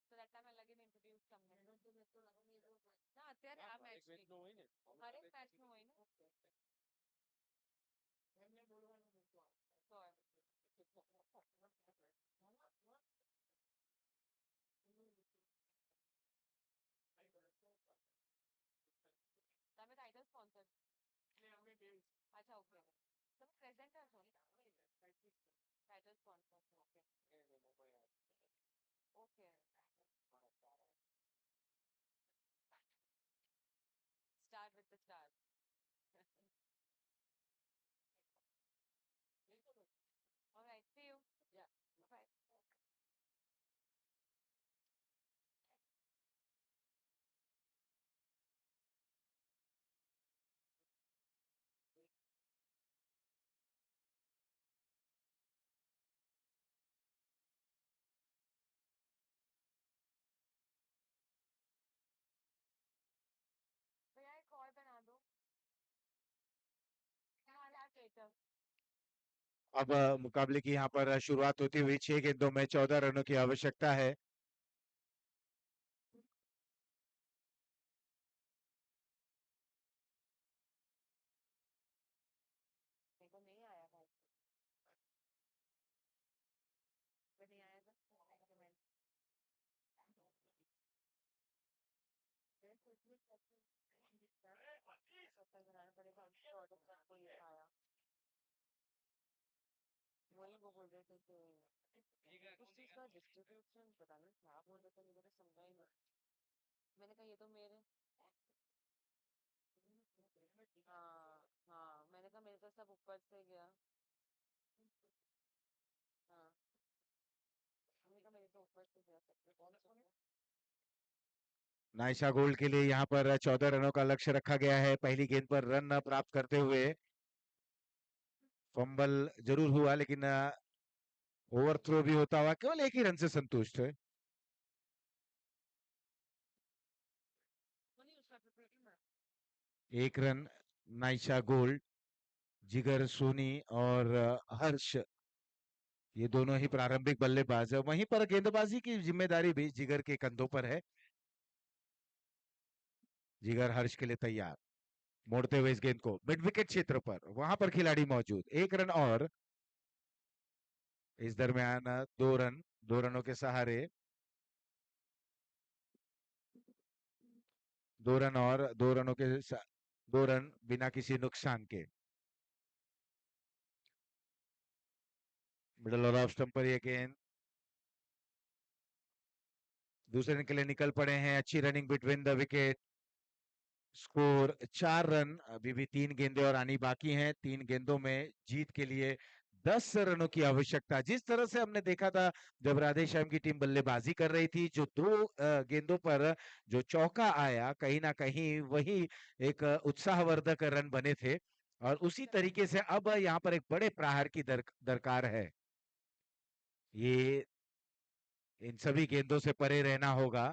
[SPEAKER 2] So that time I'll again introduce તમને. ના અત્યારે આ મેચ હરેક મેચ નું હોય ને.
[SPEAKER 5] એમને બોલવાનું મૂકો.
[SPEAKER 2] Sure. તમે ટાઇટલ સ્પોન્સર.
[SPEAKER 5] એટલે અમે બે
[SPEAKER 2] અચ્છા, ઓકે. તમે પ્રેઝેન્ટર છો ને? Title sponsor. Okay. Okay. Start with the stars. All right, see you. Yeah. Bye.
[SPEAKER 6] अब मुकाबले की यहाँ पर शुरुआत होती हुई 6 गेंदों में 14 रनों की आवश्यकता है। नाइशा गोल्ड के लिए यहाँ पर 14 रनों का लक्ष्य रखा गया है। पहली गेंद पर रन प्राप्त करते हुए फंबल जरूर हुआ, लेकिन ओवर थ्रो भी होता हुआ केवल एक ही रन से संतुष्ट है। एक रन नाइशा गोल्ड, जिगर सोनी और हर्ष, ये दोनों ही प्रारंभिक बल्लेबाज है। वहीं पर गेंदबाजी की जिम्मेदारी भी जिगर के कंधों पर है। जिगर हर्ष के लिए तैयार, मोड़ते हुए इस गेंद को मिड विकेट क्षेत्र पर, वहां पर खिलाड़ी मौजूद, एक रन और। इस दरमियान 2 रनों के सहारे 2 रन और 2 रनों के 2 रन बिना किसी नुकसान के। मिडल और ऑफ स्टंप पर यह गेंद दूसरे रन के लिए निकल पड़े हैं। अच्छी running between the wicket. Score 4 run, अभी भी 3 गेंदें और आनी बाकी हैं। 3 गेंदों में जीत के लिए 10 रनों की आवश्यकता। जिस तरह से हमने देखा था जब राधेश्याम की टीम बल्लेबाजी कर रही थी, जो 2 गेंदों पर जो चौका आया, कहीं ना कहीं वही एक उत्साहवर्धक रन बने थे। और उसी तरीके से अब यहाँ पर एक बड़े प्रहार की दरकार है। ये इन सभी गेंदों से परे रहना होगा।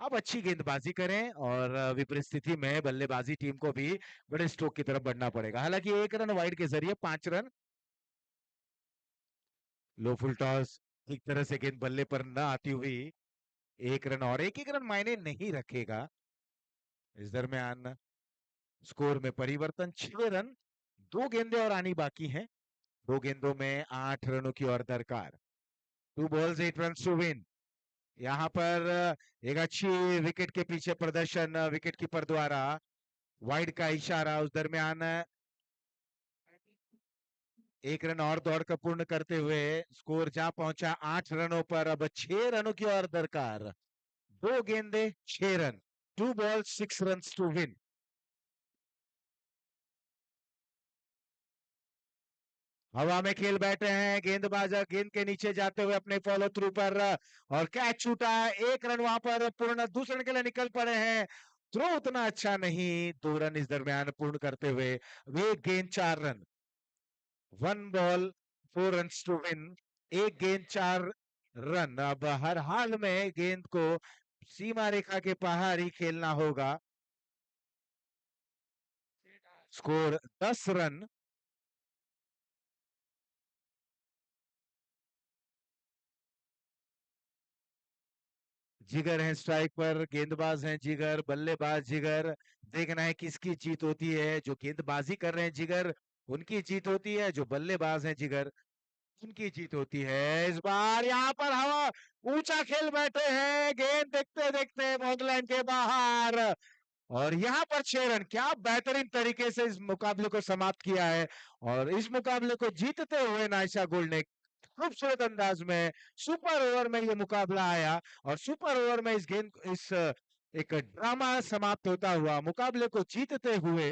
[SPEAKER 6] अब अच्छी गेंदबाजी करें और विपरीत स्थिति में बल्लेबाजी टीम को भी बड़े स्ट्रोक की तरफ बढ़ना पड़ेगा। हालांकि 1 रन वाइड के जरिए 5 रन। लो फुल टॉस, ठीक तरह से गेंद बल्ले पर न आती हुई 1 रन और। एक रन मायने नहीं रखेगा। इस दरमियान स्कोर में परिवर्तन, 6 रन, 2 गेंदें और आनी बाकी हैं। 2 गेंदों में 8 रनों की और दरकार। 2 बॉल्स 8 रन टू विन। यहाँ पर एक अच्छी विकेट के पीछे प्रदर्शन विकेट कीपर द्वारा, वाइड का इशारा। उस दरमियान 1 रन और दौड़ कर पूर्ण करते हुए स्कोर जा पहुंचा 8 रनों पर। अब 6 रनों की और दरकार। 2 गेंदे 6 run, 2 balls 6 run to win. हवा में खेल बैठे हैं गेंदबाज, गेंद के नीचे जाते हुए अपने फॉलो थ्रू पर, और कैच छूटा। 1 रन वहां पर पूर्ण, दूसरे रन के लिए निकल पड़े हैं। थ्रो उतना अच्छा नहीं। 2 रन इस दरमियान पूर्ण करते हुए, वे गेंद 4 run. 1 ball 4 run to win. 1 गेंद 4 रन। अब हर हाल में गेंद को सीमा रेखा के बाहर ही खेलना होगा। Score 10 run. जिगर है स्ट्राइक पर, गेंदबाज हैं जिगर, बल्लेबाज जिगर। देखना है किसकी जीत होती है। जो गेंदबाजी कर रहे हैं जिगर, उनकी जीत होती है। जो बल्लेबाज हैं जिगर, उनकी जीत होती है। इस बार यहाँ पर हवा ऊंचा खेल बैठे हैं, गेंद देखते देखते बॉगलैंड के बाहर। और यहाँ पर 6 रन, क्या बेहतरीन तरीके से इस मुकाबले को समाप्त किया है। और इस मुकाबले को जीतते हुए नाइशा गोल्ड ने खूबसूरत अंदाज में सुपर ओवर में ये मुकाबला आया। और सुपर ओवर में इस एक ड्रामा समाप्त होता हुआ मुकाबले को जीतते हुए